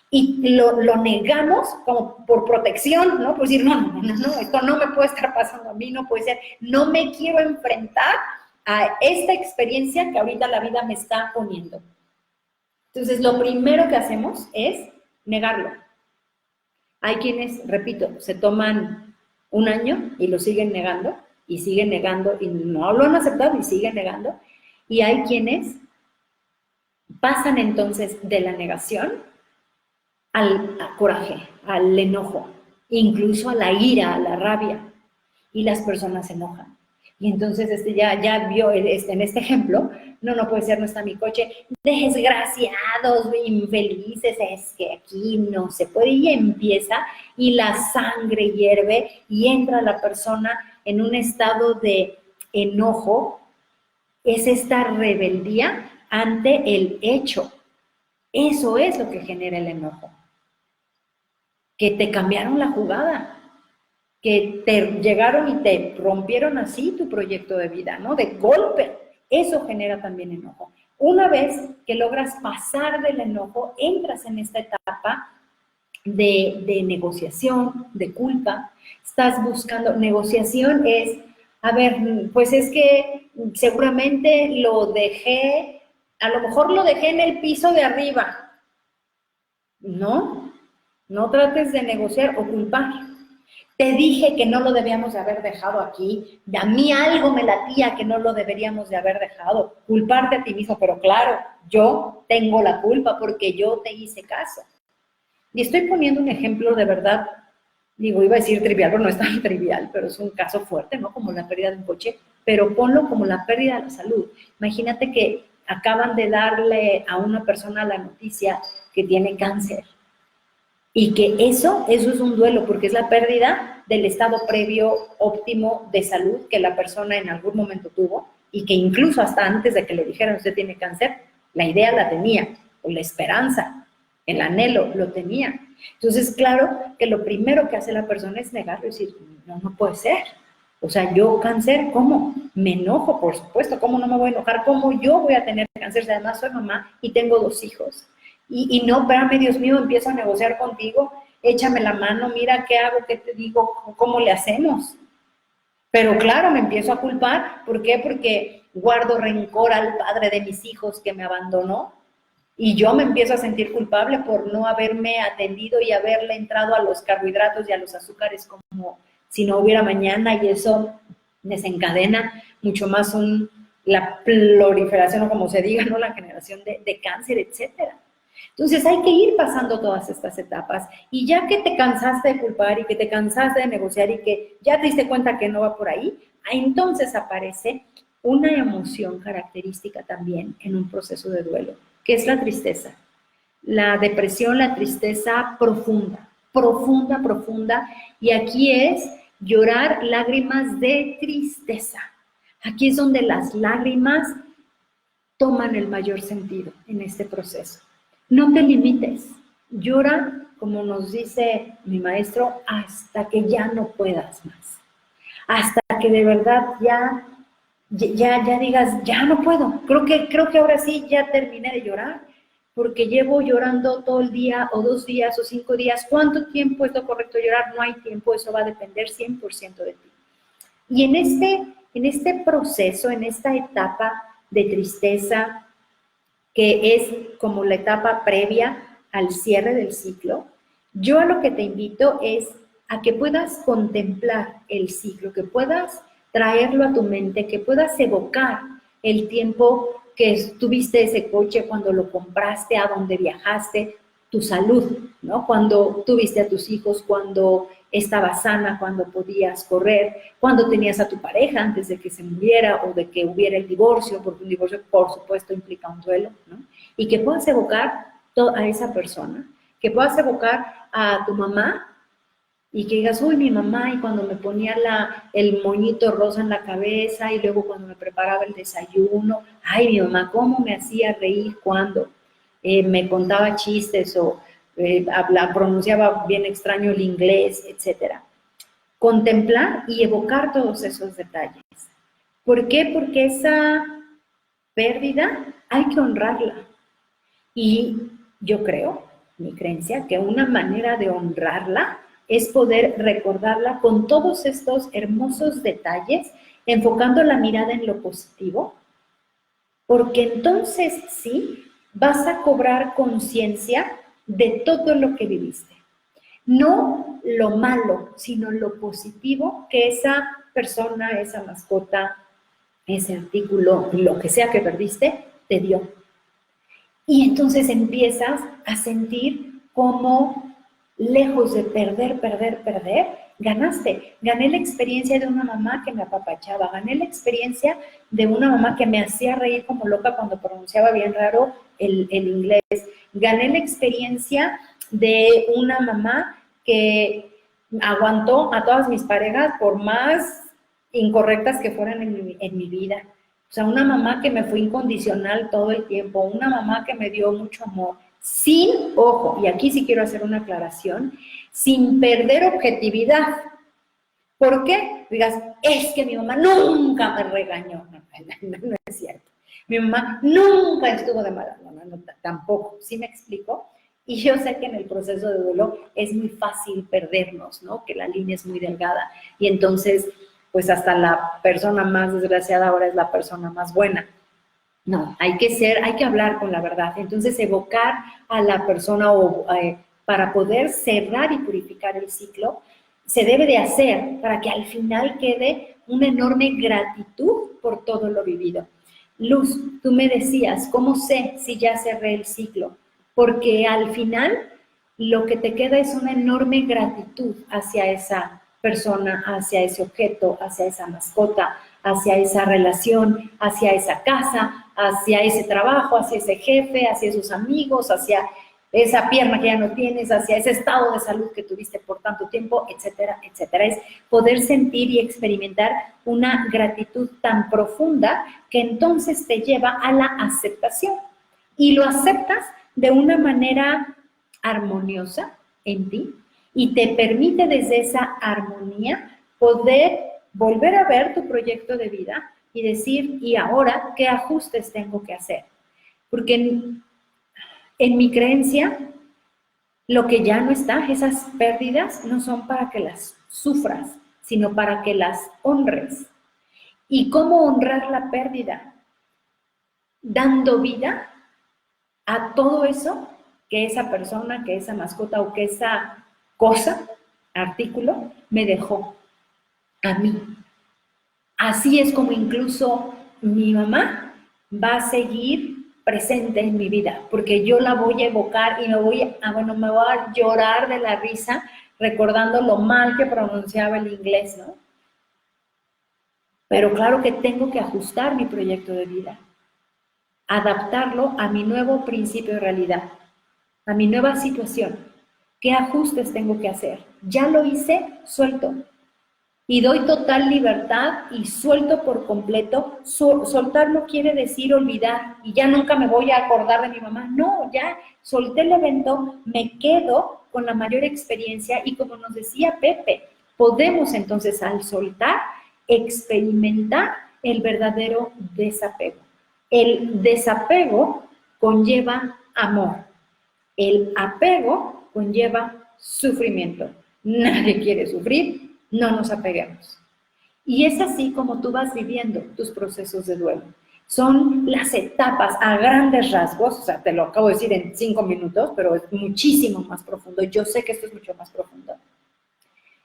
Y lo negamos como por protección, ¿no? Por decir, no, esto no me puede estar pasando a mí, no puede ser. No me quiero enfrentar a esta experiencia que ahorita la vida me está poniendo. Entonces, lo primero que hacemos es negarlo. Hay quienes, repito, se toman un año y lo siguen negando y no lo han aceptado y siguen negando. Y hay quienes pasan entonces de la negación al coraje, al enojo, incluso a la ira, a la rabia. Y las personas se enojan. Y entonces ya vio en este ejemplo, no puede ser, no está mi coche, desgraciados, infelices, es que aquí no se puede, y empieza, y la sangre hierve, y entra la persona en un estado de enojo, es esta rebeldía ante el hecho. Eso es lo que genera el enojo. Que te cambiaron la jugada, que te llegaron y te rompieron así tu proyecto de vida, ¿no? De golpe. Eso genera también enojo. Una vez que logras pasar del enojo, entras en esta etapa de negociación, de culpa. Estás buscando, negociación es, a ver, pues es que seguramente lo dejé, a lo mejor lo dejé en el piso de arriba. No trates de negociar o culpar. Te dije que no lo debíamos de haber dejado aquí. A mí algo me latía que no lo deberíamos de haber dejado. Culparte a ti mismo, pero claro, yo tengo la culpa porque yo te hice caso. Y estoy poniendo un ejemplo de verdad, digo, iba a decir trivial, pero no es tan trivial, pero es un caso fuerte, ¿no? Como la pérdida de un coche, pero ponlo como la pérdida de la salud. Imagínate que acaban de darle a una persona la noticia que tiene cáncer. Y que eso es un duelo, porque es la pérdida del estado previo óptimo de salud que la persona en algún momento tuvo, y que incluso hasta antes de que le dijeran usted tiene cáncer, la idea la tenía, o la esperanza, el anhelo lo tenía. Entonces, claro que lo primero que hace la persona es negarlo y decir, no puede ser. O sea, yo cáncer, ¿cómo? Me enojo, por supuesto, ¿cómo no me voy a enojar? ¿Cómo yo voy a tener cáncer? Además, soy mamá y tengo 2 hijos. Y no, espérame, Dios mío, empiezo a negociar contigo, échame la mano, mira qué hago, qué te digo, cómo le hacemos. Pero claro, me empiezo a culpar. ¿Por qué? Porque guardo rencor al padre de mis hijos que me abandonó, y yo me empiezo a sentir culpable por no haberme atendido y haberle entrado a los carbohidratos y a los azúcares como si no hubiera mañana, y eso desencadena mucho más la proliferación, o como se diga, ¿no? La generación de cáncer, etcétera. Entonces hay que ir pasando todas estas etapas, y ya que te cansaste de culpar y que te cansaste de negociar y que ya te diste cuenta que no va por ahí, entonces aparece una emoción característica también en un proceso de duelo, que es la tristeza. La depresión, la tristeza profunda, profunda, profunda, y aquí es llorar lágrimas de tristeza. Aquí es donde las lágrimas toman el mayor sentido en este proceso. No te limites, llora, como nos dice mi maestro, hasta que ya no puedas más. Hasta que de verdad ya digas, ya no puedo. Creo que ahora sí ya terminé de llorar, porque llevo llorando todo el día, o 2 días, o 5 días. ¿Cuánto tiempo es lo correcto llorar? No hay tiempo, eso va a depender 100% de ti. Y en este proceso, en esta etapa de tristeza, que es como la etapa previa al cierre del ciclo, yo a lo que te invito es a que puedas contemplar el ciclo, que puedas traerlo a tu mente, que puedas evocar el tiempo que tuviste ese coche, cuando lo compraste, a dónde viajaste, tu salud, ¿no? Cuando tuviste a tus hijos, cuando estabas sana, cuando podías correr, cuando tenías a tu pareja antes de que se muriera o de que hubiera el divorcio, porque un divorcio, por supuesto, implica un duelo, ¿no? Y que puedas evocar a esa persona, que puedas evocar a tu mamá, y que digas, uy, mi mamá, y cuando me ponía el moñito rosa en la cabeza, y luego cuando me preparaba el desayuno, ay, mi mamá, cómo me hacía reír cuando me contaba chistes, o pronunciaba bien extraño el inglés, etc. Contemplar y evocar todos esos detalles. ¿Por qué? Porque esa pérdida hay que honrarla. Y yo creo, mi creencia, que una manera de honrarla es poder recordarla con todos estos hermosos detalles, enfocando la mirada en lo positivo, porque entonces sí vas a cobrar conciencia de todo lo que viviste. No lo malo, sino lo positivo que esa persona, esa mascota, ese artículo, lo que sea que perdiste, te dio. Y entonces empiezas a sentir cómo, lejos de perder, ganaste. Gané la experiencia de una mamá que me apapachaba, gané la experiencia de una mamá que me hacía reír como loca cuando pronunciaba bien raro el inglés. Gané la experiencia de una mamá que aguantó a todas mis parejas por más incorrectas que fueran en mi vida. O sea, una mamá que me fue incondicional todo el tiempo, una mamá que me dio mucho amor, sin, ojo, y aquí sí quiero hacer una aclaración, sin perder objetividad. ¿Por qué? Digas, es que mi mamá nunca me regañó. No es cierto. Mi mamá nunca estuvo de mala, no, tampoco. ¿Sí me explico? Y yo sé que en el proceso de duelo es muy fácil perdernos, ¿no? Que la línea es muy delgada. Y entonces, pues hasta la persona más desgraciada ahora es la persona más buena. No, hay que hablar con la verdad. Entonces, evocar a la persona para poder cerrar y purificar el ciclo, se debe de hacer para que al final quede una enorme gratitud por todo lo vivido. Luz, tú me decías, ¿cómo sé si ya cerré el ciclo? Porque al final lo que te queda es una enorme gratitud hacia esa persona, hacia ese objeto, hacia esa mascota, hacia esa relación, hacia esa casa, hacia ese trabajo, hacia ese jefe, hacia esos amigos, hacia esa pierna que ya no tienes, hacia ese estado de salud que tuviste por tanto tiempo, etcétera, etcétera. Es poder sentir y experimentar una gratitud tan profunda que entonces te lleva a la aceptación. Y lo aceptas de una manera armoniosa en ti y te permite desde esa armonía poder volver a ver tu proyecto de vida y decir, ¿y ahora qué ajustes tengo que hacer? Porque en mi creencia, lo que ya no está, esas pérdidas, no son para que las sufras, sino para que las honres. ¿Y cómo honrar la pérdida? Dando vida a todo eso que esa persona, que esa mascota o que esa cosa, artículo, me dejó a mí. Así es como incluso mi mamá va a seguir presente en mi vida, porque yo la voy a evocar y me voy a llorar de la risa recordando lo mal que pronunciaba el inglés, ¿no? Pero claro que tengo que ajustar mi proyecto de vida, adaptarlo a mi nuevo principio de realidad, a mi nueva situación. ¿Qué ajustes tengo que hacer? Ya lo hice, suelto. Y doy total libertad y suelto por completo. Soltar no quiere decir olvidar y ya nunca me voy a acordar de mi mamá. No, ya solté el evento, me quedo con la mayor experiencia y como nos decía Pepe, podemos entonces al soltar experimentar el verdadero desapego. El desapego conlleva amor. El apego conlleva sufrimiento. Nadie quiere sufrir, no nos apeguemos. Y es así como tú vas viviendo tus procesos de duelo. Son las etapas a grandes rasgos, o sea, te lo acabo de decir en 5 minutos, pero es muchísimo más profundo. Yo sé que esto es mucho más profundo.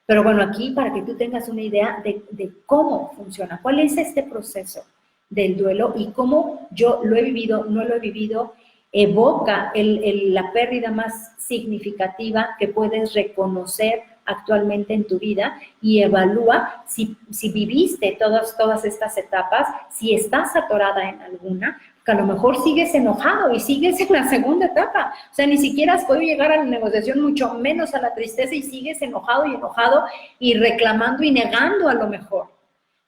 Pero bueno, aquí para que tú tengas una idea de cómo funciona, cuál es este proceso del duelo y cómo yo lo he vivido, no lo he vivido, evoca la pérdida más significativa que puedes reconocer actualmente en tu vida y evalúa si viviste todas estas etapas, si estás atorada en alguna, que a lo mejor sigues enojado y sigues en la segunda etapa. O sea, ni siquiera has podido llegar a la negociación, mucho menos a la tristeza y sigues enojado y reclamando y negando a lo mejor.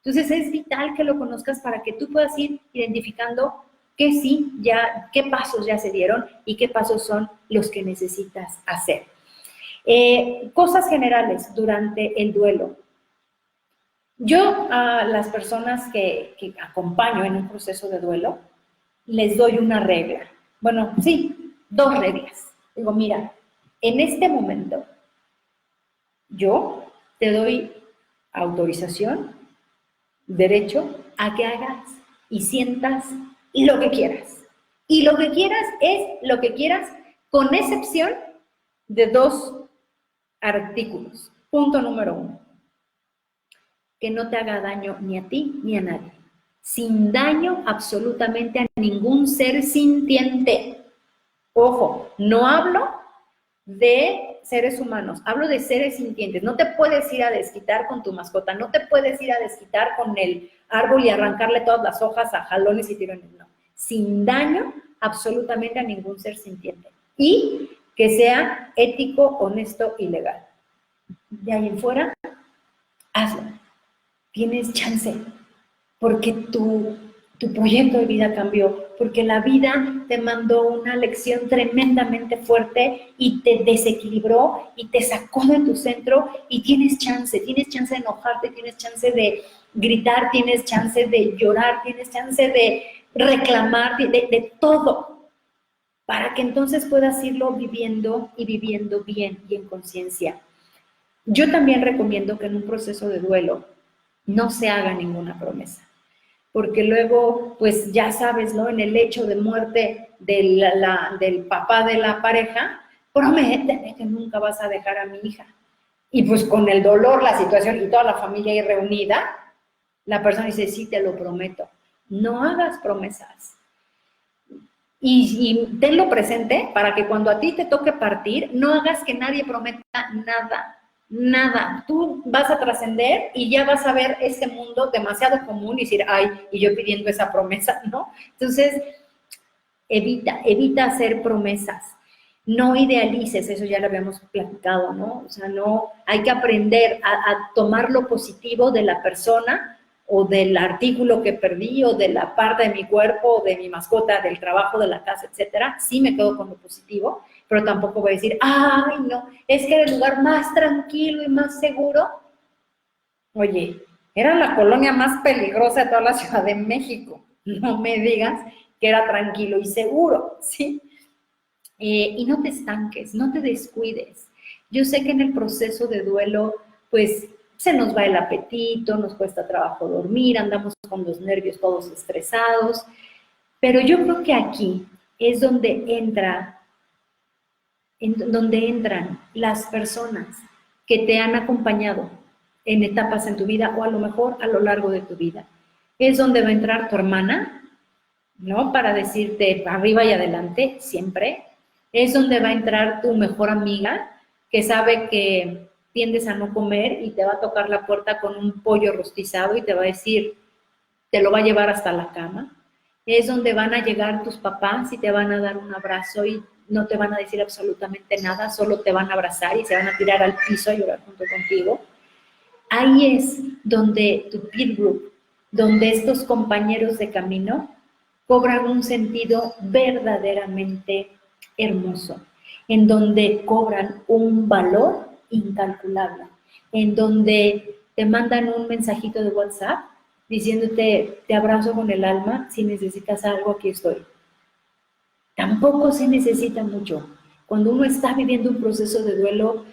Entonces es vital que lo conozcas para que tú puedas ir identificando qué pasos ya se dieron y qué pasos son los que necesitas hacer. Cosas generales durante el duelo. Yo a las personas que acompaño en un proceso de duelo, les doy una regla. Bueno, sí, 2 reglas. Digo, mira, en este momento yo te doy autorización, derecho a que hagas y sientas lo que quieras. Y lo que quieras es lo que quieras, con excepción de 2 artículos. Punto número 1. Que no te haga daño ni a ti ni a nadie. Sin daño absolutamente a ningún ser sintiente. Ojo, no hablo de seres humanos, hablo de seres sintientes. No te puedes ir a desquitar con tu mascota, no te puedes ir a desquitar con el árbol y arrancarle todas las hojas a jalones y tirones, no. Sin daño absolutamente a ningún ser sintiente. Y que sea ético, honesto y legal. De ahí en fuera, hazlo. Tienes chance, porque tu proyecto de vida cambió, porque la vida te mandó una lección tremendamente fuerte y te desequilibró y te sacó de tu centro y tienes chance de enojarte, tienes chance de gritar, tienes chance de llorar, tienes chance de reclamar, de todo, para que entonces puedas irlo viviendo y viviendo bien y en conciencia. Yo también recomiendo que en un proceso de duelo no se haga ninguna promesa, porque luego, pues ya sabes, ¿no? En el hecho de muerte del papá de la pareja, prométeme que nunca vas a dejar a mi hija. Y pues con el dolor, la situación y toda la familia ahí reunida, la persona dice, sí, te lo prometo. No hagas promesas. Y tenlo presente para que cuando a ti te toque partir, no hagas que nadie prometa nada. Nada, tú vas a trascender y ya vas a ver este mundo demasiado común y decir, ay, y yo pidiendo esa promesa, ¿no? Entonces, evita hacer promesas, no idealices, eso ya lo habíamos platicado, ¿no? O sea, no, hay que aprender a tomar lo positivo de la persona o del artículo que perdí o de la parte de mi cuerpo o de mi mascota, del trabajo, de la casa, etcétera. Sí me quedo con lo positivo, pero tampoco voy a decir, ay, no, es que era el lugar más tranquilo y más seguro. Oye, era la colonia más peligrosa de toda la Ciudad de México. No me digas que era tranquilo y seguro, ¿sí? Y no te estanques, no te descuides. Yo sé que en el proceso de duelo, pues, se nos va el apetito, nos cuesta trabajo dormir, andamos con los nervios todos estresados, pero yo creo que aquí es donde entran las personas que te han acompañado en etapas en tu vida o a lo mejor a lo largo de tu vida. Es donde va a entrar tu hermana, ¿no? Para decirte arriba y adelante, siempre. Es donde va a entrar tu mejor amiga, que sabe que tiendes a no comer y te va a tocar la puerta con un pollo rostizado y te va a decir, te lo va a llevar hasta la cama. Es donde van a llegar tus papás y te van a dar un abrazo y no te van a decir absolutamente nada, solo te van a abrazar y se van a tirar al piso a llorar junto contigo. Ahí es donde tu peer group, donde estos compañeros de camino cobran un sentido verdaderamente hermoso, en donde cobran un valor incalculable, en donde te mandan un mensajito de WhatsApp diciéndote, te abrazo con el alma, si necesitas algo, aquí estoy. Tampoco se necesita mucho. Cuando uno está viviendo un proceso de duelo,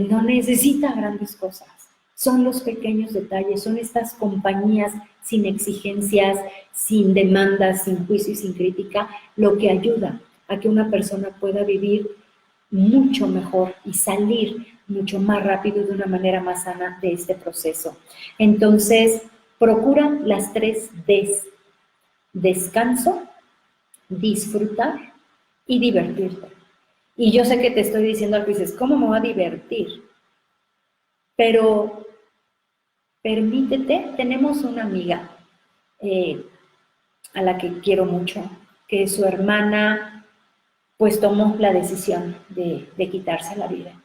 no necesita grandes cosas. Son los pequeños detalles, son estas compañías sin exigencias, sin demandas, sin juicio y sin crítica, lo que ayuda a que una persona pueda vivir mucho mejor y salir mucho más rápido de una manera más sana de este proceso. Entonces, procura las 3 Ds: descanso, disfrutar y divertirte. Y yo sé que te estoy diciendo algo y dices, ¿cómo me voy a divertir? Pero permítete, tenemos una amiga a la que quiero mucho, que su hermana pues tomó la decisión de quitarse la vida.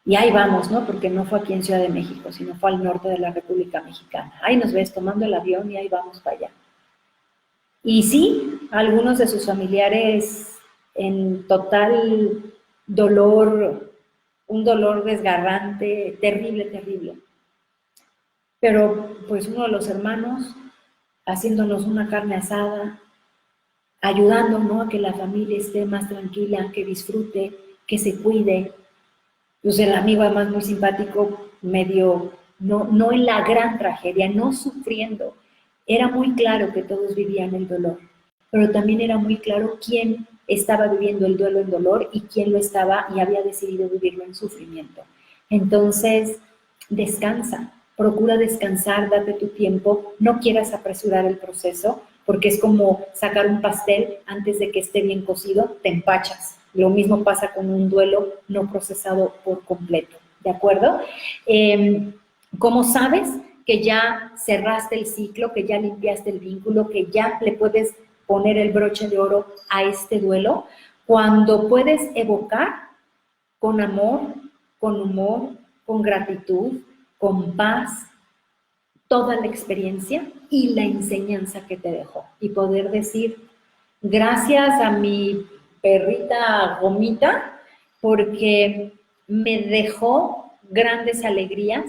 Y ahí vamos, ¿no? Porque no fue aquí en Ciudad de México, sino fue al norte de la República Mexicana. Ahí nos ves tomando el avión y ahí vamos para allá. Y sí, algunos de sus familiares en total dolor, un dolor desgarrante, terrible, terrible. Pero pues uno de los hermanos haciéndonos una carne asada, ayudando, ¿no?, a que la familia esté más tranquila, que disfrute, que se cuide. Pues el amigo además muy simpático, medio, no en la gran tragedia, no sufriendo. Era muy claro que todos vivían el dolor. pero también era muy claro quién estaba viviendo el duelo en dolor y quién lo estaba y había decidido vivirlo en sufrimiento. Entonces, descansa, procura descansar, date tu tiempo, no quieras apresurar el proceso, porque es como sacar un pastel antes de que esté bien cocido, te empachas. Lo mismo pasa con un duelo no procesado por completo, ¿de acuerdo? ¿Cómo sabes que ya cerraste el ciclo, que ya limpiaste el vínculo, que ya le puedes poner el broche de oro a este duelo? Cuando puedes evocar con amor, con humor, con gratitud, con paz, toda la experiencia y la enseñanza que te dejó. Y poder decir, gracias a mi perrita Gomita, porque me dejó grandes alegrías,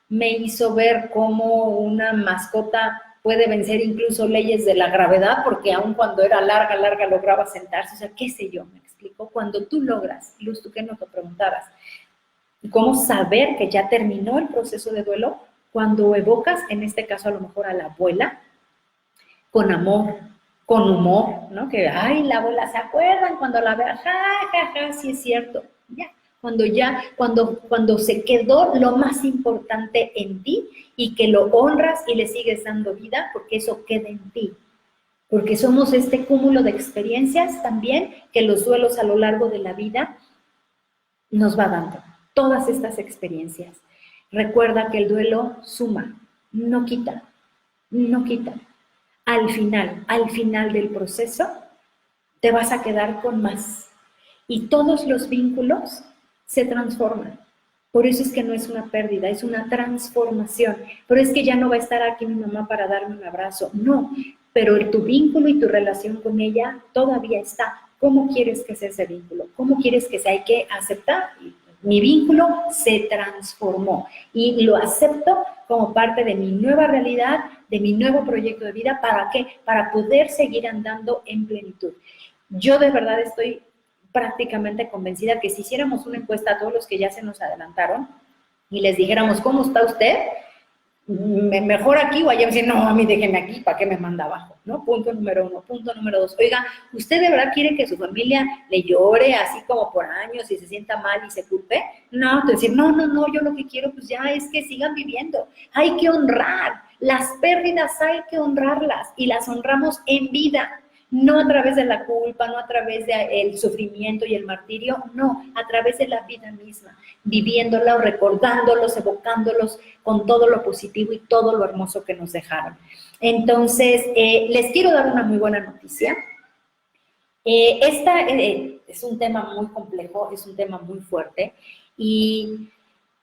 me hizo ver cómo una mascota puede vencer incluso leyes de la gravedad, porque aun cuando era larga, lograba sentarse, o sea, qué sé yo, me explico. Cuando tú logras, Luz, tú que no te preguntabas, cómo saber que ya terminó el proceso de duelo, cuando evocas, en este caso a lo mejor a la abuela, con amor, con humor, ¿no? Que, ay, la abuela, ¿se acuerdan cuando la vea? Ja, ja, ja, sí es cierto. Cuando se quedó lo más importante en ti y que lo honras y le sigues dando vida, porque eso queda en ti. Porque somos este cúmulo de experiencias también que los duelos a lo largo de la vida nos va dando. Todas estas experiencias. Recuerda que el duelo suma, no quita, no quita. Al final del proceso, te vas a quedar con más. Y todos los vínculos se transforman. Por eso es que no es una pérdida, es una transformación. Pero es que ya no va a estar aquí mi mamá para darme un abrazo. No, pero tu vínculo y tu relación con ella todavía está. ¿Cómo quieres que sea ese vínculo? ¿Cómo quieres que sea? Hay que aceptar. Mi vínculo se transformó y lo acepto como parte de mi nueva realidad, de mi nuevo proyecto de vida. ¿Para qué? Para poder seguir andando en plenitud. Yo de verdad estoy prácticamente convencida que si hiciéramos una encuesta a todos los que ya se nos adelantaron y les dijéramos, ¿cómo está usted? Mejor aquí o allá, me dicen, no, a mí déjeme aquí, ¿para qué me manda abajo? ¿No? Punto número 1. Punto número 2, oiga, ¿usted de verdad quiere que su familia le llore así como por años y se sienta mal y se culpe? No, te decir, no, yo lo que quiero pues ya es que sigan viviendo. Hay que honrar, las pérdidas hay que honrarlas y las honramos en vida. No a través de la culpa, no a través del sufrimiento y el martirio, no, a través de la vida misma, viviéndola o recordándolos, evocándolos con todo lo positivo y todo lo hermoso que nos dejaron. Entonces, les quiero dar una muy buena noticia. Esta es un tema muy complejo, es un tema muy fuerte y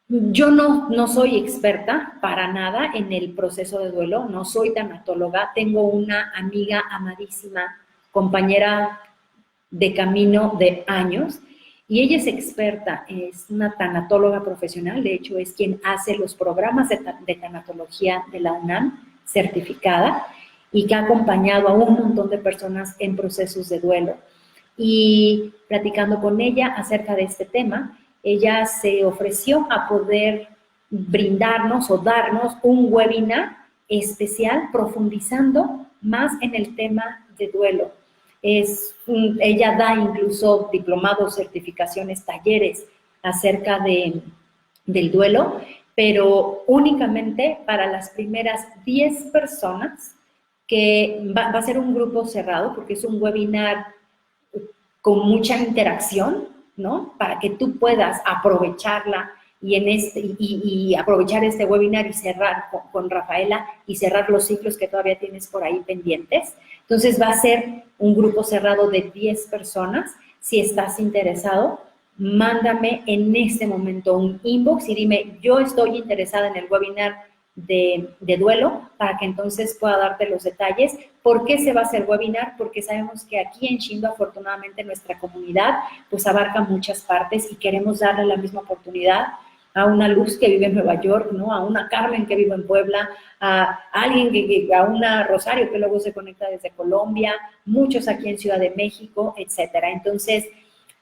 yo no soy experta para nada en el proceso de duelo, no soy tanatóloga, tengo una amiga amadísima, compañera de camino de años, y ella es experta, es una tanatóloga profesional, de hecho es quien hace los programas de tanatología de la UNAM, certificada, y que ha acompañado a un montón de personas en procesos de duelo. Y platicando con ella acerca de este tema, ella se ofreció a poder brindarnos o darnos un webinar especial profundizando más en el tema de duelo. Ella da incluso diplomados, certificaciones, talleres acerca del duelo, pero únicamente para las primeras 10 personas, que va a ser un grupo cerrado, porque es un webinar con mucha interacción, ¿no? Para que tú puedas aprovecharla y aprovechar este webinar y cerrar con Rafaela y cerrar los ciclos que todavía tienes por ahí pendientes. Entonces va a ser un grupo cerrado de 10 personas. Si estás interesado, mándame en este momento un inbox y dime, yo estoy interesada en el webinar de duelo, para que entonces pueda darte los detalles. ¿Por qué se va a hacer webinar? Porque sabemos que aquí en Shindo, afortunadamente, nuestra comunidad pues abarca muchas partes y queremos darle la misma oportunidad a una Luz que vive en Nueva York, ¿no? A una Carmen que vive en Puebla, a alguien a una Rosario que luego se conecta desde Colombia, muchos aquí en Ciudad de México, etcétera. Entonces,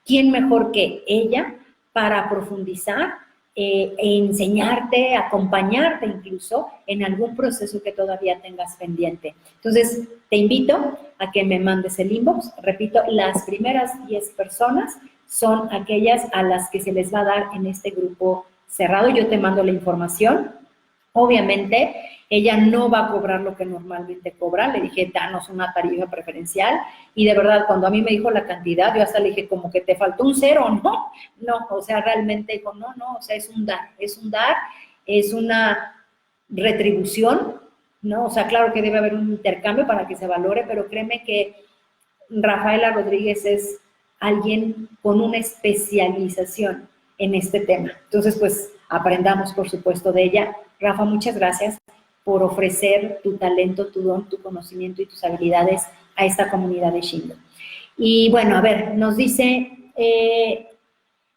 ¿quién mejor que ella para profundizar e enseñarte, acompañarte incluso en algún proceso que todavía tengas pendiente. Entonces, te invito a que me mandes el inbox. Repito, las primeras 10 personas son aquellas a las que se les va a dar en este grupo cerrado. Yo te mando la información. Obviamente, ella no va a cobrar lo que normalmente cobra. Le dije, danos una tarifa preferencial. Y de verdad, cuando a mí me dijo la cantidad, yo hasta le dije, como que te faltó un cero, ¿no? No, o sea, realmente dijo, no, o sea, es un dar, es una retribución, ¿no? O sea, claro que debe haber un intercambio para que se valore, pero créeme que Rafaela Rodríguez es alguien con una especialización en este tema. Entonces, pues, aprendamos, por supuesto, de ella. Rafa, muchas gracias por ofrecer tu talento, tu don, tu conocimiento y tus habilidades a esta comunidad de Shindo. Y bueno, a ver, nos dice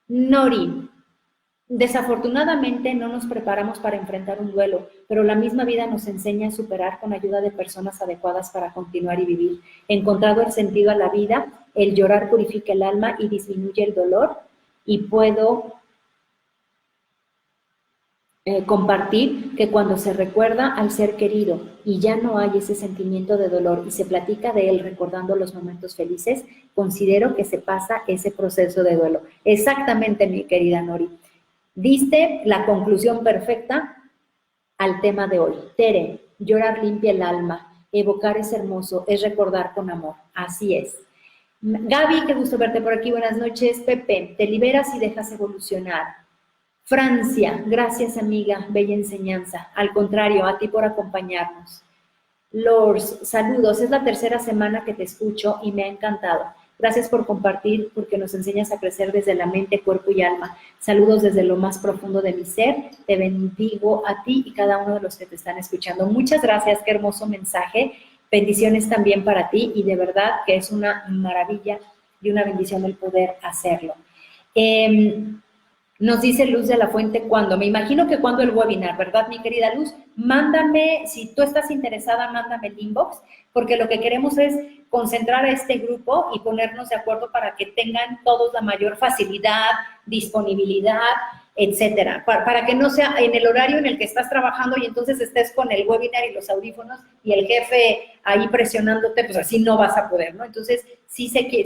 Nori, desafortunadamente no nos preparamos para enfrentar un duelo, pero la misma vida nos enseña a superar con ayuda de personas adecuadas para continuar y vivir. Encontrado el sentido a la vida, el llorar purifica el alma y disminuye el dolor, y puedo compartir que cuando se recuerda al ser querido y ya no hay ese sentimiento de dolor y se platica de él recordando los momentos felices, considero que se pasa ese proceso de duelo. Exactamente, mi querida Nori. Diste la conclusión perfecta al tema de hoy. Tere, llorar limpia el alma, evocar es hermoso, es recordar con amor. Así es. Gaby, qué gusto verte por aquí. Buenas noches. Pepe, te liberas y dejas evolucionar. Francia, gracias amiga, bella enseñanza. Al contrario, a ti por acompañarnos. Lors, saludos, es la tercera semana que te escucho y me ha encantado. Gracias por compartir, porque nos enseñas a crecer desde la mente, cuerpo y alma. Saludos desde lo más profundo de mi ser. Te bendigo a ti y cada uno de los que te están escuchando. Muchas gracias, qué hermoso mensaje. Bendiciones también para ti y de verdad que es una maravilla y una bendición el poder hacerlo. Nos dice Luz de la Fuente, ¿cuándo? Me imagino que cuando el webinar, ¿verdad, mi querida Luz? Mándame, si tú estás interesada, mándame el inbox, porque lo que queremos es concentrar a este grupo y ponernos de acuerdo para que tengan todos la mayor facilidad, disponibilidad, etcétera. Para que no sea en el horario en el que estás trabajando y entonces estés con el webinar y los audífonos y el jefe ahí presionándote, pues así no vas a poder, ¿no? Entonces, sí sé que...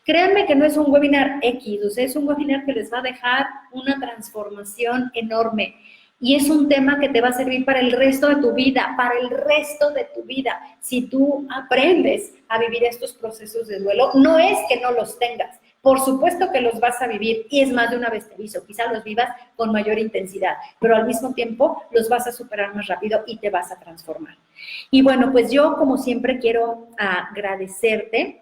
Créanme que no es un webinar X, o sea, es un webinar que les va a dejar una transformación enorme. Y es un tema que te va a servir para el resto de tu vida, Si tú aprendes a vivir estos procesos de duelo, no es que no los tengas. Por supuesto que los vas a vivir, y es más de una vez te aviso, quizá los vivas con mayor intensidad, pero al mismo tiempo los vas a superar más rápido y te vas a transformar. Y bueno, pues yo como siempre quiero agradecerte.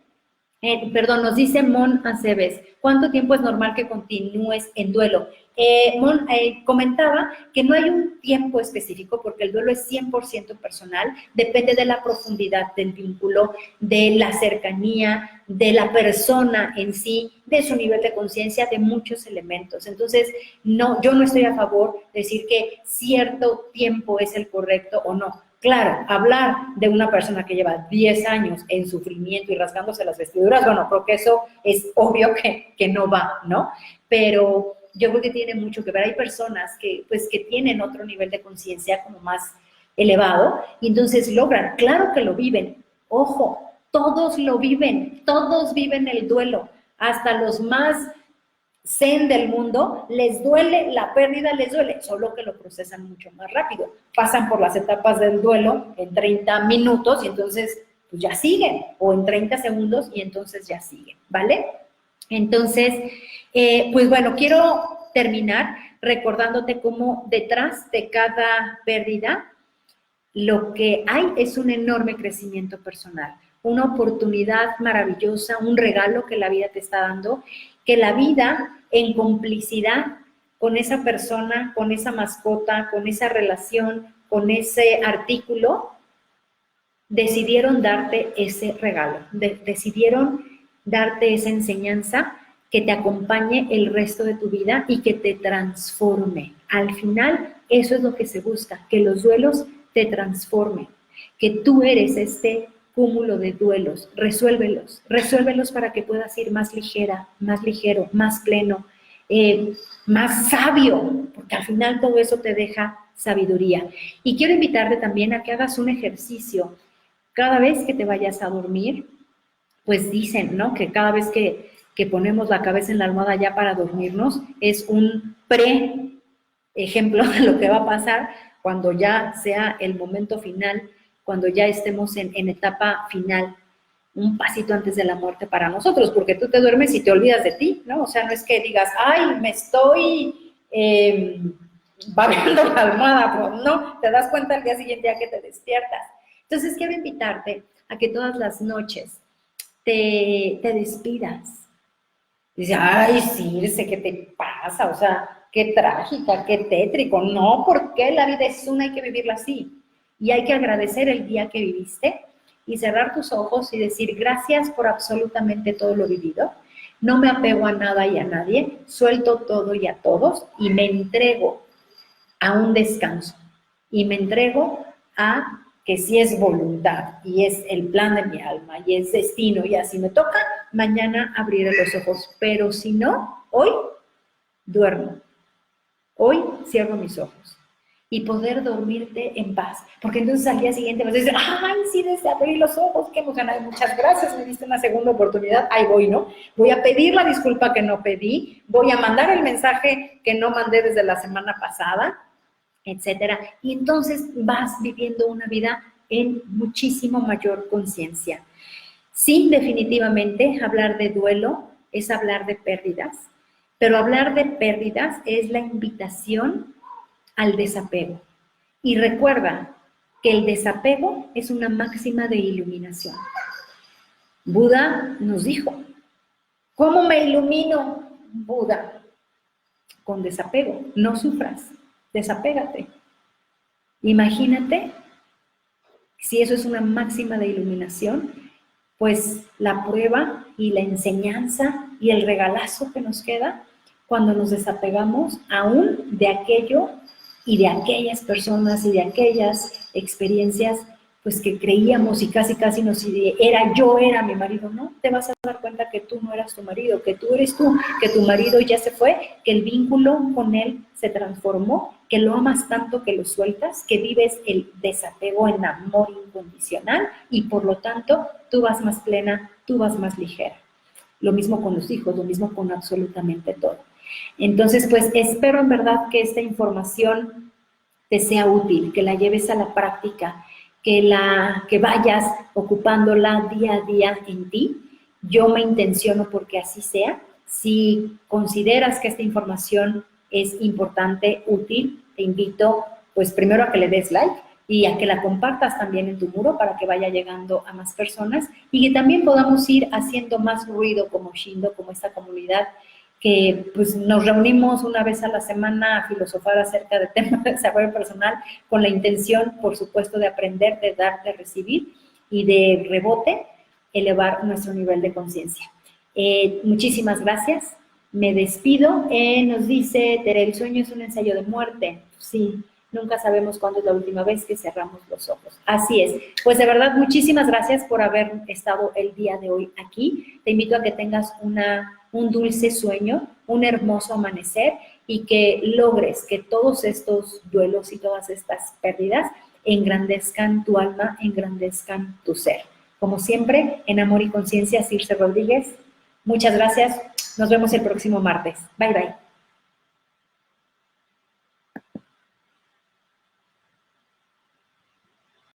Nos dice Mon Aceves, ¿cuánto tiempo es normal que continúes en duelo? Mon comentaba que no hay un tiempo específico porque el duelo es 100% personal, depende de la profundidad del vínculo, de la cercanía, de la persona en sí, de su nivel de conciencia, de muchos elementos. Entonces, no, yo no estoy a favor de decir que cierto tiempo es el correcto o no. Claro, hablar de una persona que lleva 10 años en sufrimiento y rasgándose las vestiduras, bueno, creo que eso es obvio que no va, ¿no? Pero yo creo que tiene mucho que ver. Hay personas que tienen otro nivel de conciencia como más elevado y entonces logran, claro que lo viven. Ojo, todos lo viven, todos viven el duelo, hasta los más zen del mundo, les duele, la pérdida les duele, solo que lo procesan mucho más rápido. Pasan por las etapas del duelo en 30 minutos y entonces pues ya siguen, o en 30 segundos y entonces ya siguen, ¿vale? Entonces, pues bueno, quiero terminar recordándote cómo detrás de cada pérdida lo que hay es un enorme crecimiento personal, una oportunidad maravillosa, un regalo que la vida te está dando, que la vida en complicidad con esa persona, con esa mascota, con esa relación, con ese artículo, decidieron darte ese regalo, decidieron darte esa enseñanza que te acompañe el resto de tu vida y que te transforme. Al final, eso es lo que se busca, que los duelos te transformen, que tú eres este cúmulo de duelos, resuélvelos para que puedas ir más ligera, más ligero, más pleno, más sabio, porque al final todo eso te deja sabiduría. Y quiero invitarte también a que hagas un ejercicio. Cada vez que te vayas a dormir, pues dicen, ¿no? Que cada vez que ponemos la cabeza en la almohada ya para dormirnos, es un ejemplo de lo que va a pasar cuando ya sea el momento final, cuando ya estemos en etapa final, un pasito antes de la muerte para nosotros, porque tú te duermes y te olvidas de ti, ¿no? O sea, no es que digas, ay, me estoy babeando la almohada, pues no, te das cuenta al día siguiente ya que te despiertas. Entonces, quiero invitarte a que todas las noches te despidas. Dice, ay, Circe, ¿qué te pasa? O sea, qué trágica, qué tétrico. No, porque la vida es una, hay que vivirla así. Y hay que agradecer el día que viviste y cerrar tus ojos y decir, gracias por absolutamente todo lo vivido. No me apego a nada y a nadie, suelto todo y a todos y me entrego a un descanso. Y me entrego a que si es voluntad y es el plan de mi alma y es destino y así me toca, mañana abriré los ojos. Pero si no, hoy duermo. Hoy cierro mis ojos y poder dormirte en paz. Porque entonces al día siguiente vas a decir, ay, sí, desde abrir los ojos, qué emocionada, muchas gracias, me diste una segunda oportunidad, ahí voy, ¿no? Voy a pedir la disculpa que no pedí, voy a mandar el mensaje que no mandé desde la semana pasada, etcétera. Y entonces vas viviendo una vida en muchísimo mayor conciencia. Sí, definitivamente, hablar de duelo es hablar de pérdidas, pero hablar de pérdidas es la invitación al desapego. Y recuerda que el desapego es una máxima de iluminación. Buda nos dijo, ¿cómo me ilumino, Buda? Con desapego, no sufras. Desapégate. Imagínate, si eso es una máxima de iluminación, pues la prueba y la enseñanza y el regalazo que nos queda cuando nos desapegamos aún de aquello y de aquellas personas y de aquellas experiencias pues que creíamos y casi nos era mi marido. No, te vas a dar cuenta que tú no eras tu marido, que tú eres tú, que tu marido ya se fue, que el vínculo con él se transformó, que lo amas tanto que lo sueltas, que vives el desapego en amor incondicional y por lo tanto tú vas más plena, tú vas más ligera. Lo mismo con los hijos, lo mismo con absolutamente todo. Entonces, pues espero en verdad que esta información te sea útil, que la lleves a la práctica, que vayas ocupándola día a día en ti. Yo me intenciono porque así sea. Si consideras que esta información es importante, útil, te invito pues primero a que le des like y a que la compartas también en tu muro para que vaya llegando a más personas y que también podamos ir haciendo más ruido como Shindo, como esta comunidad que pues nos reunimos una vez a la semana a filosofar acerca de temas de desarrollo personal con la intención, por supuesto, de aprender, de dar, de recibir y de rebote elevar nuestro nivel de conciencia. Muchísimas gracias. Me despido. Nos dice Tere, el sueño es un ensayo de muerte. Sí, nunca sabemos cuándo es la última vez que cerramos los ojos. Así es. Pues de verdad, muchísimas gracias por haber estado el día de hoy aquí. Te invito a que tengas un dulce sueño, un hermoso amanecer y que logres que todos estos duelos y todas estas pérdidas engrandezcan tu alma, engrandezcan tu ser. Como siempre, en Amor y Conciencia, Circe Rodríguez. Muchas gracias. Nos vemos el próximo martes. Bye, bye.